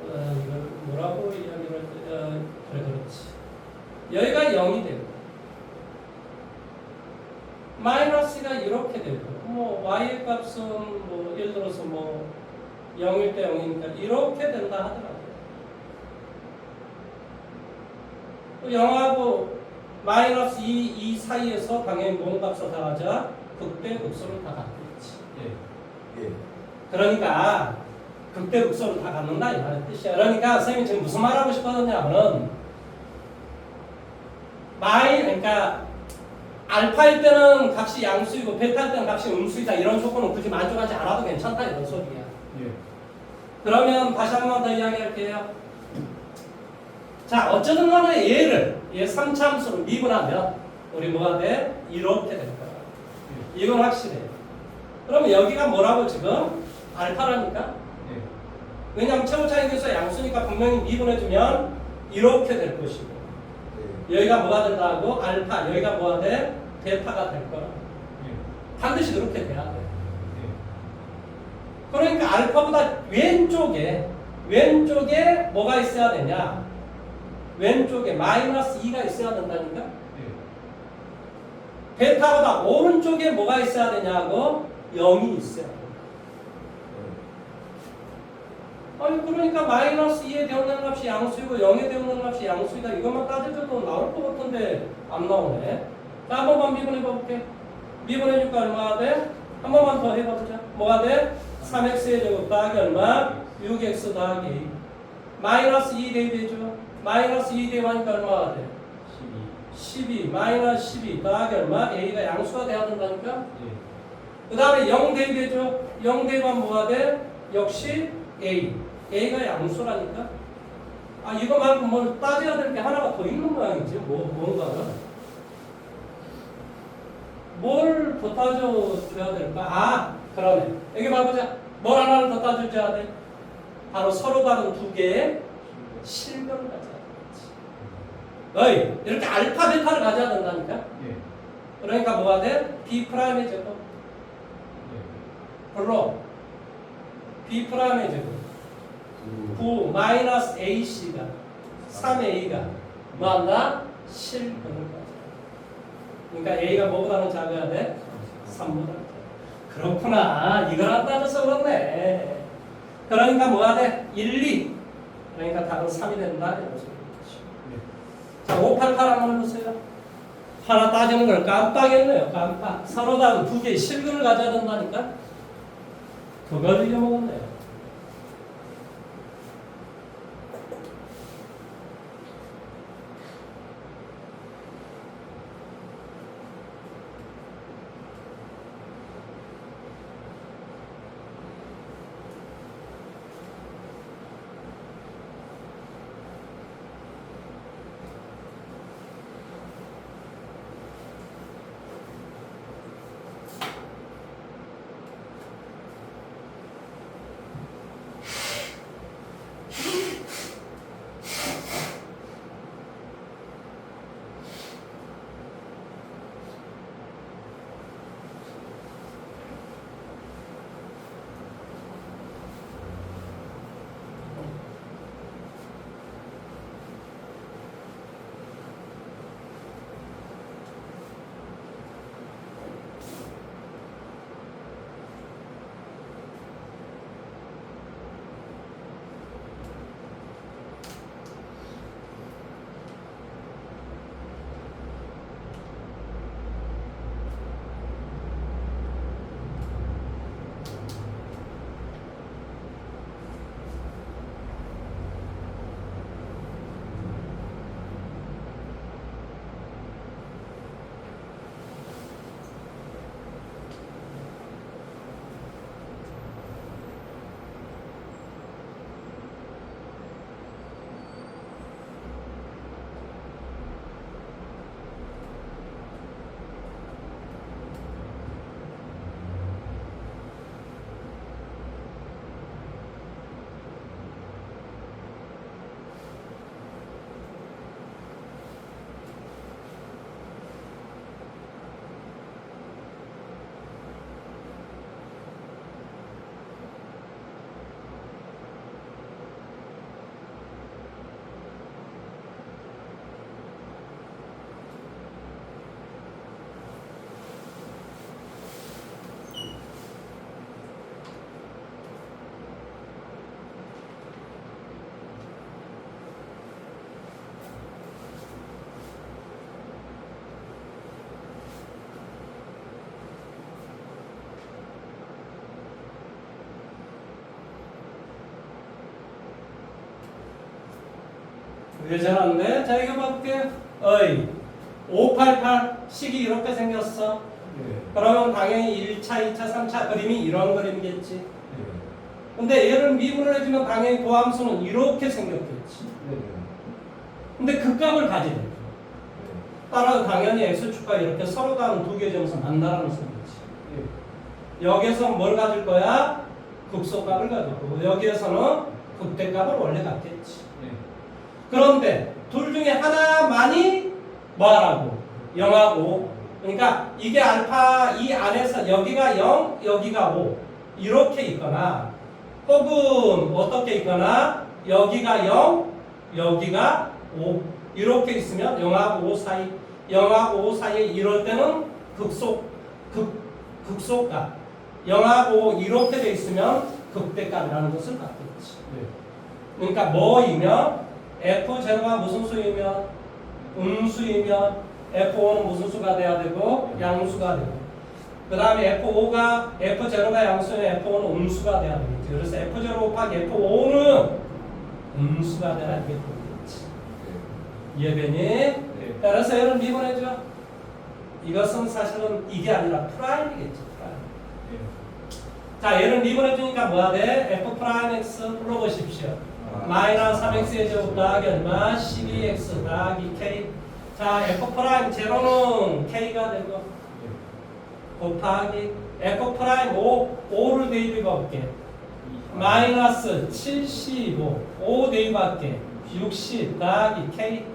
이걸 뭐라고 이야기를 그래 그렇지. 여기가 0이 되고 마이너스가 이렇게 되고 뭐 y의 값은 뭐 예를 들어서 뭐 0일 때 0이니까 이렇게 된다 하더라고요. 또 0하고 마이너스 2 사이에서 당연히 모든 값을 다 가자 극대 극소를 다 갖고 있지. 예. 그러니까 극대 극소를 다 갖는다 이 말의 뜻이야. 그러니까 선생님이 지금 무슨 말하고 싶었느냐면 그러니까 알파일 때는 값이 양수이고 베타일 때는 값이 음수이다 이런 조건은 굳이 만족하지 않아도 괜찮다 이런 소리야. 예. 그러면 다시 한 번 더 이야기할게요. 자 어쩌든 간에 얘를 얘 3차함수로 미분하면 우리 뭐가 돼? 이렇게 될 거야. 이건 확실해. 그러면 여기가 뭐라고 지금? 알파라니까? 예. 왜냐하면 최고차이에서 양수니까 분명히 미분해주면 이렇게 될 것이고 여기가 뭐가 된다고? 알파. 여기가 뭐가 돼? 베타가 될 거라. 반드시 그렇게 돼야 돼. 그러니까 알파보다 왼쪽에 뭐가 있어야 되냐? 왼쪽에 마이너스 2가 있어야 된다니까? 베타보다 오른쪽에 뭐가 있어야 되냐고? 0이 있어야 돼. 아니 그러니까 마이너스 2에 대응하는 값이 양수이고 0에 대응하는 값이 양수이다 이것만 따져줘도 나올 것 같은데 안 나오네. 자, 한 번만 미분해 볼게. 미분해줄까 얼마가 돼? 한 번만 더 해보자. 뭐가 돼? 3x의 제곱 더하기 얼마? 6x 더하기 a. 마이너스 2 대입해줘. 마이너스 2 대입하니까 얼마가 돼? 12. 마이너스 12 더하기 얼마? a가 양수가 돼야 된다니까? 그 다음에 0 대입해줘. 0 대입하면 뭐가 돼? 역시 a. a가 양수라니까? 아 이거 말고 뭘 따져야 될 게 하나가 더 있는 모양이지. 뭔가는. 뭘 더 따져줘야 될까? 아 그러네. 여기 봐보자. 뭘 하나를 더 따져줘야 돼? 바로 서로 다른 두 개의 실근을 가져야 되지. 어이 이렇게 알파 베타를 가져야 된다니까? 그러니까 뭐가 돼? b 프라임의 제곱. 별로 b 프라임의 제곱 9 마이너스 ac가 3a가 뭐한다? 실근을 가져야 그러니까 a가 뭐보다는 작아야 돼? 3보다 그렇구나. 이걸 안 따져서 그렇네. 그러니까 뭐가 돼? 1, 2 그러니까 답은 3이 된다 이런 소리겠지. 자 588 한번 해보세요. 하나 따지는 걸 깜빡했네요. 깜빡. 서로 다른 두 개의 실근을 가져야 된다니까? 그걸 잊어먹었네요. 괜찮은데? 자, 이거 볼게. 어이. 588 식이 이렇게 생겼어. 그러면 당연히 1차, 2차, 3차 그림이 이런 그림이겠지. 근데 얘를 미분을 해주면 당연히 도함수는 이렇게 생겼겠지. 근데 극값을 가지래. 따라서 당연히 x축과 이렇게 서로 다른 두 개 점에서 만나라는 소리지. 여기에서 뭘 가질 거야? 극소값을 가질 거고 여기에서는 극대값을 원래 갖겠지. 그런데 둘 중에 하나만이 뭐하라고? 0하고 그러니까 이게 알파 이 안에서 여기가 0, 여기가 5 이렇게 있거나 혹은 어떻게 있거나 여기가 0, 여기가 5 이렇게 있으면 0하고 5 사이 0하고 5 사이에 이럴 때는 극소값 0하고 5 이렇게 돼 있으면 극대값이라는 것을 갖겠지. 그러니까 뭐이면 F0가 무슨 수이면 음수이면 F5는 무슨 수가 돼야 되고 양수가 되고 그 다음에 F0가 양수면 F5는 음수가 돼야 되겠지. 그래서 F0 곱하기 F5는 음수가 돼야 되겠지. 이해되니? 그래서 얘를 미분해줘. 이것은 사실은 이게 아니라 프라임이겠지. 프라임. 자, 얘를 미분해주니까 뭐가 돼? F 프라임 X 불러보십시오. 마이너스 3x의 제곱 더하기 얼마? 12x 더하기 k. 자, f 프라임 제로는 k가 되고 곱하기 f 프라임 5를 대입해 볼게. 마이너스 75 5 대입할게. 60 더하기 k.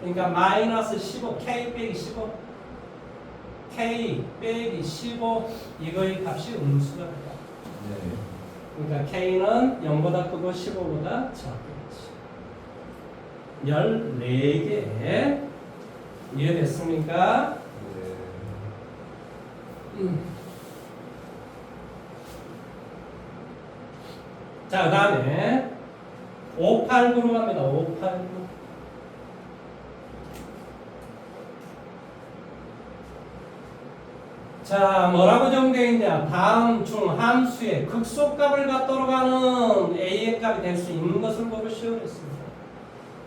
그러니까 마이너스 15 k 빼기 15 k 빼기 15 이거의 값이 음수가 된다. 그러니까 K는 0보다 크고 15보다 작겠지. 14개 이해됐습니까? 자, 그 다음에 589로 갑니다. 589. 자, 뭐라고 정되어 있냐? 다음 중 함수의 극소값을 갖도록 하는 a의 값이 될 수 있는 것을 고르시오 그랬습니다.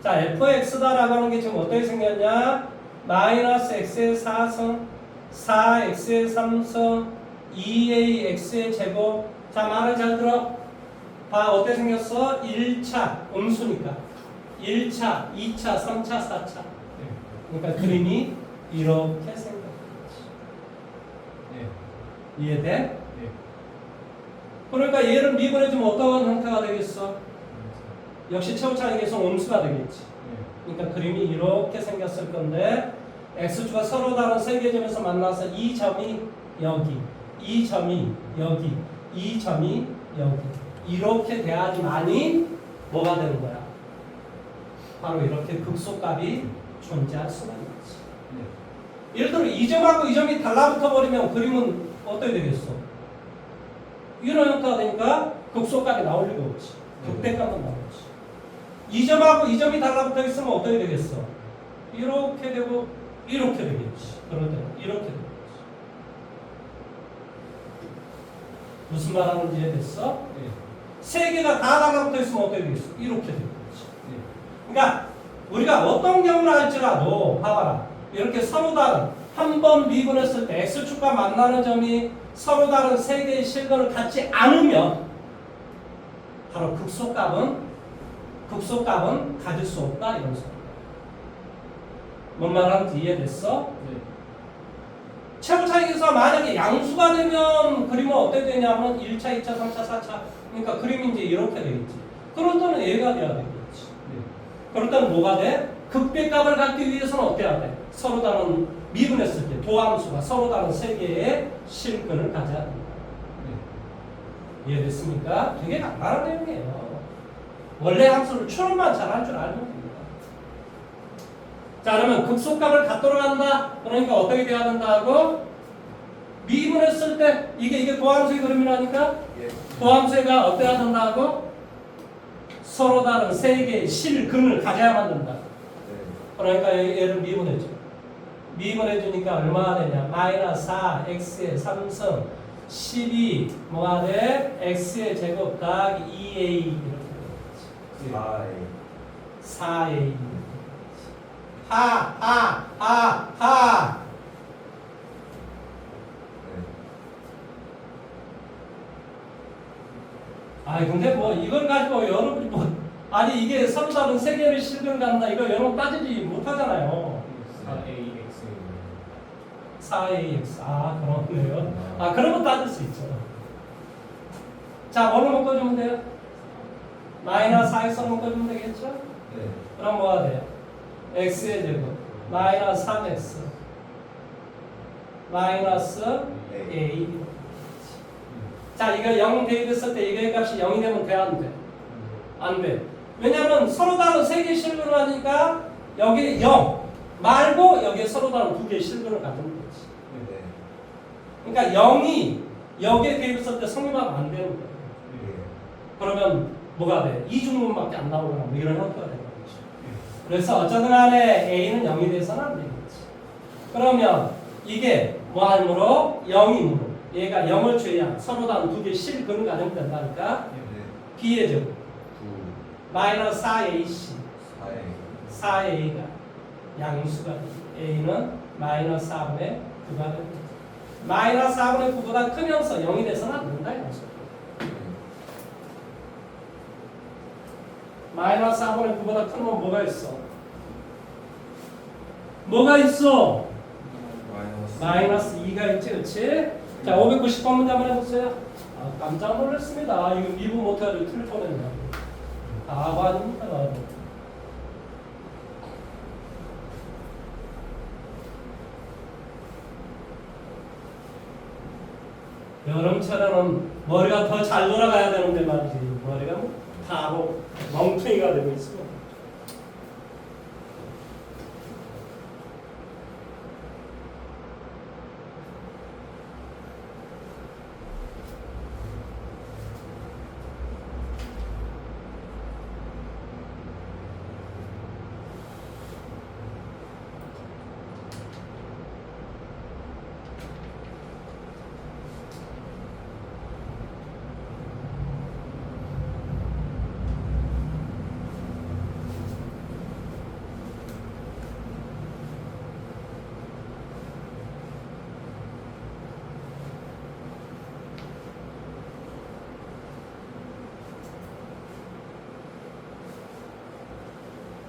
자, fx다라고 하는 게 지금 어떻게 생겼냐? 마이너스 x의 4성, 4x의 3성, 2ax의 제곱. 자, 말을 잘 들어. 봐, 어떻게 생겼어? 1차, 음수니까. 1차, 2차, 3차, 4차. 그러니까 그림이 이렇게 생겼어. 이해돼? 그러니까 얘를 미분해주면 어떤 형태가 되겠어? 역시 최우차항에서 음수가 되겠지. 그러니까 그림이 이렇게 생겼을 건데 x축과 서로 다른 세 개 점에서 만나서 이 점이 여기, 이 점이 여기, 이 점이 여기 이렇게 돼야지만이 뭐가 되는 거야? 바로 이렇게 극소값이 존재할 수가 있지. 예를 들어 이 점하고 이 점이 달라붙어 버리면 그림은 어떻게 되겠어? 이런 형태가 되니까 극소값이 나올 리가 없지. 극대값은 나오지. 이 점하고 이 점이 달라붙어 있으면 어떻게 되겠어? 이렇게 되고 이렇게 되겠지. 그럴 때는 이렇게 되겠지. 무슨 말 하는지 이해됐어? 세 개가 다 달라붙어 있으면 어떻게 되겠어? 이렇게 되겠지. 그러니까 우리가 어떤 경우를 할지라도 봐봐라. 이렇게 서로 다른 한 번 미분했을 때 x축과 만나는 점이 서로 다른 세 개의 실근을 갖지 않으면 바로 극소값은 가질 수 없다 이런 소리. 뭔 말하는지 이해됐어? 최고차익에서 만약에 양수가 되면 그림은 어떻게 되냐면 1차, 2차, 3차, 4차 그러니까 그림이 이제 이렇게 되겠지. 그럴 때는 얘가 돼야 되겠지. 그럴 때는 뭐가 돼? 극대값을 갖기 위해서는 어떻게 해야 돼? 서로 다른 미분했을 때 도함수가 서로 다른 세 개의 실근을 가져야 됩니다. 이해됐습니까? 되게 간단한 내용이에요. 원래 함수를 추론만 잘할 줄 알면 됩니다. 자, 그러면 극소값을 갖도록 한다. 그러니까 어떻게 돼야 된다고? 미분했을 때 이게 도함수의 그림이라니까 도함수가 어때야 된다고? 서로 다른 세 개의 실근을 가져야만 된다. 그러니까 얘를 미분해줘. 미분해주니까 얼마가 되냐? 마이너스 4x의 3성 12 뭐가 돼? x의 제곱 더하기 2a 이렇게 되겠지. 4a 하. 아이 근데 뭐 이걸 가지고 여러분이 뭐 아니 이게 서로 다른 세 개를 실근 간다 이거 여러분 따지지 못하잖아요. 4AX. 아 그렇네요. 아 그런 거 따질 수 있죠. 자 뭐로 묶어주면 돼요? 마이너스 4x로 묶어주면 되겠죠? 네. 그럼 뭐가 돼요? x의 제곱 마이너스 3x 마이너스 a. 자 이거 0 대입했을 때 이거의 값이 0이 되면 돼 안 돼? 안 돼. 왜냐면 서로 다른 세 개 실근을 하니까 여기 0 말고 여기에 서로 다른 두 개의 실근을 가지는 거지. 네. 그러니까 0이 여기에 대입했을 때 성립하면 안 되는 거예요. 그러면 뭐가 돼? 이중문밖에 안 나오거나 뭐 이런 형태가 되는 거죠. 그래서 어쩌든 간에 A는 0이 돼서는 안 되겠지. 그러면 이게 뭐 할므로? 0이므로 얘가 0을 줘야 서로 다른 두 개의 실근을 가지면 된다니까 B의 제곱 마이너스 4AC 4A가 양수가 A는 마이너스 4분의 9가 됩니다. 마이너스 4분의 9보다 크면서 0이 돼서는 안 된다 이거죠. 마이너스 4분의 9보다 크면 뭐가 있어? 뭐가 있어? 마이너스 2가 있지, 그렇지? 자, 590번 문제 한번 해보세요. 깜짝 놀랐습니다. 이거 미분 못해가지고 틀릴 뻔했네. 바보 아닙니까? 여름철에는 머리가 더 잘 돌아가야 되는데 말이지. 머리가 뭐 바보 멍청이가 되고 있어.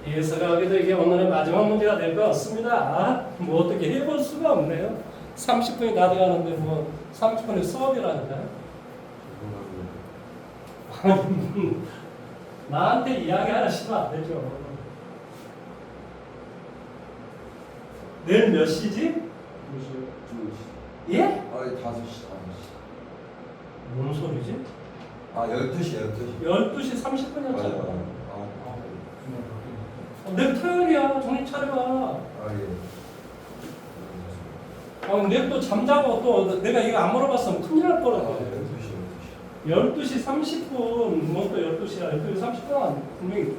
예서가기도 이게 오늘의 마지막 문제가 될 것 같습니다. 뭐 어떻게 해볼 수가 없네요. 30분이 다 돼가는데 뭐 30분이 수업이라니까요. 나한테 이야기 하시면 안 되죠. 내일 몇 시지? 2시. 예? 5시. 뭔 소리지? 12시. 12시 30분이었잖아. 맞아요. 내일 토요일이야. 정신 차려봐. 내일 또 잠자고 또 내가 이거 안 물어봤으면 큰일 날 뻔했네. 12시 30분. 뭐 또 12시야. 12시 30분 분명히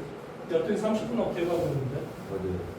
12시 30분 어떻게 가고 있는데? 맞아요.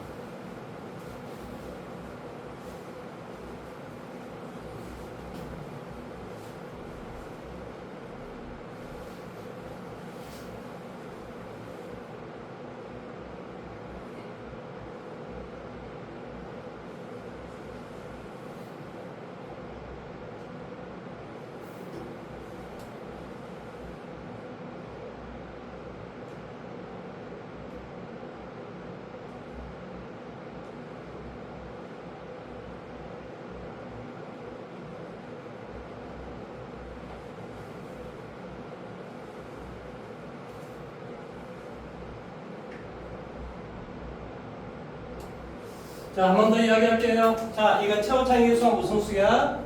자, 한 번 더 이야기할게요. 자, 이거 최고차이 계수가 무슨 수야?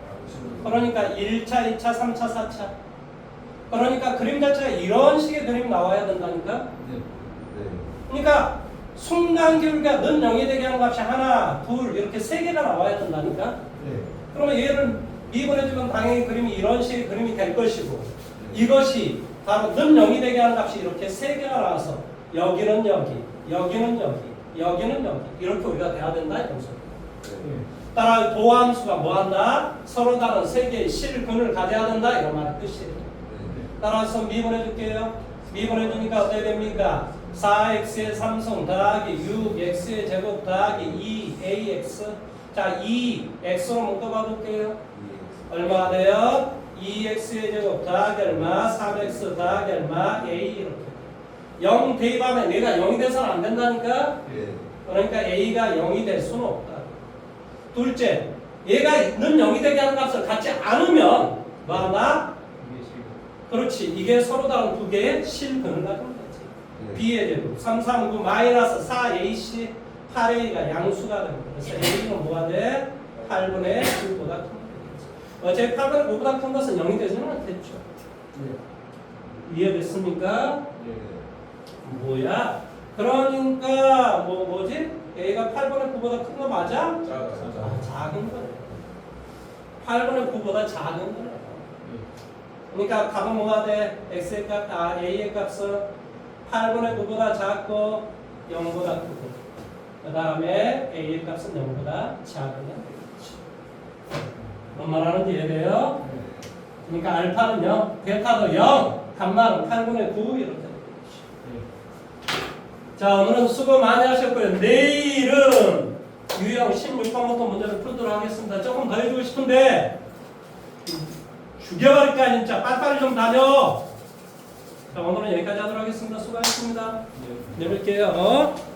그러니까 1차, 2차, 3차, 4차. 그러니까 그림 자체가 이런 식의 그림 나와야 된다니까? 네. 그러니까 순간기울기가 는 0이 되게 하는 값이 하나, 둘, 이렇게 세 개가 나와야 된다니까? 네. 그러면 얘를 미분해주면 당연히 그림이 이런 식의 그림이 될 것이고 이것이 바로 는 0이 되게 하는 값이 이렇게 세 개가 나와서 여기는 여기, 여기는 여기, 여기는 여기 이렇게 우리가 돼야 된다 이런 소리. 따라 도함수가 뭐한다? 서로 다른 세 개의 실근을 가져야 된다 이런 말의 뜻이에요. 따라서 미분해 줄게요. 미분해 주니까 어떻게 됩니까? 4x의 3승 더하기 6x의 제곱 더하기 2ax. 자, 2x로 묶어봐 볼게요. 얼마가 돼요? 2x의 제곱 더하기 얼마? 3x 더하기 얼마? a 이렇게. 0 대입하면 얘가 0이 돼서는 안 된다니까? 그러니까 a가 0이 될 수는 없다. 둘째, 얘가 는 0이 되게 하는 값을 갖지 않으면 뭐하나? 그렇지. 이게 서로 다른 두 개의 실근을 가지는 거지. b의 제곱 3, 3, 9 마이너스 4ac 8a가 양수가 됩니다. 그래서 a는 뭐가 돼? 8분의 9보다 큰 거겠지. 어차피 8분의 9보다 큰 것은 0이 되지는 않겠죠. 이해됐습니까? 뭐야? 그러니까 뭐지? a가 8분의 9보다 큰 거 맞아? 아, 작은 거네. 8분의 9보다 작은 거네. 그러니까 값은 뭐가 돼? x의 값, a의 값은 8분의 9보다 작고 0보다 크고 그 다음에 a의 값은 0보다 작으면 되겠지. 뭔 말하는지 이해돼요? 그러니까 알파는 0, 베타도 0, 감마는 8분의 9 이렇게 되겠지. 자, 오늘은 수고 많이 하셨고요. 내일은 유형 16번부터 문제를 풀도록 하겠습니다. 조금 더 해주고 싶은데 죽여버릴까 진짜. 빨리빨리 좀 다녀. 자, 오늘은 여기까지 하도록 하겠습니다. 수고하셨습니다. 내일 뵐게요.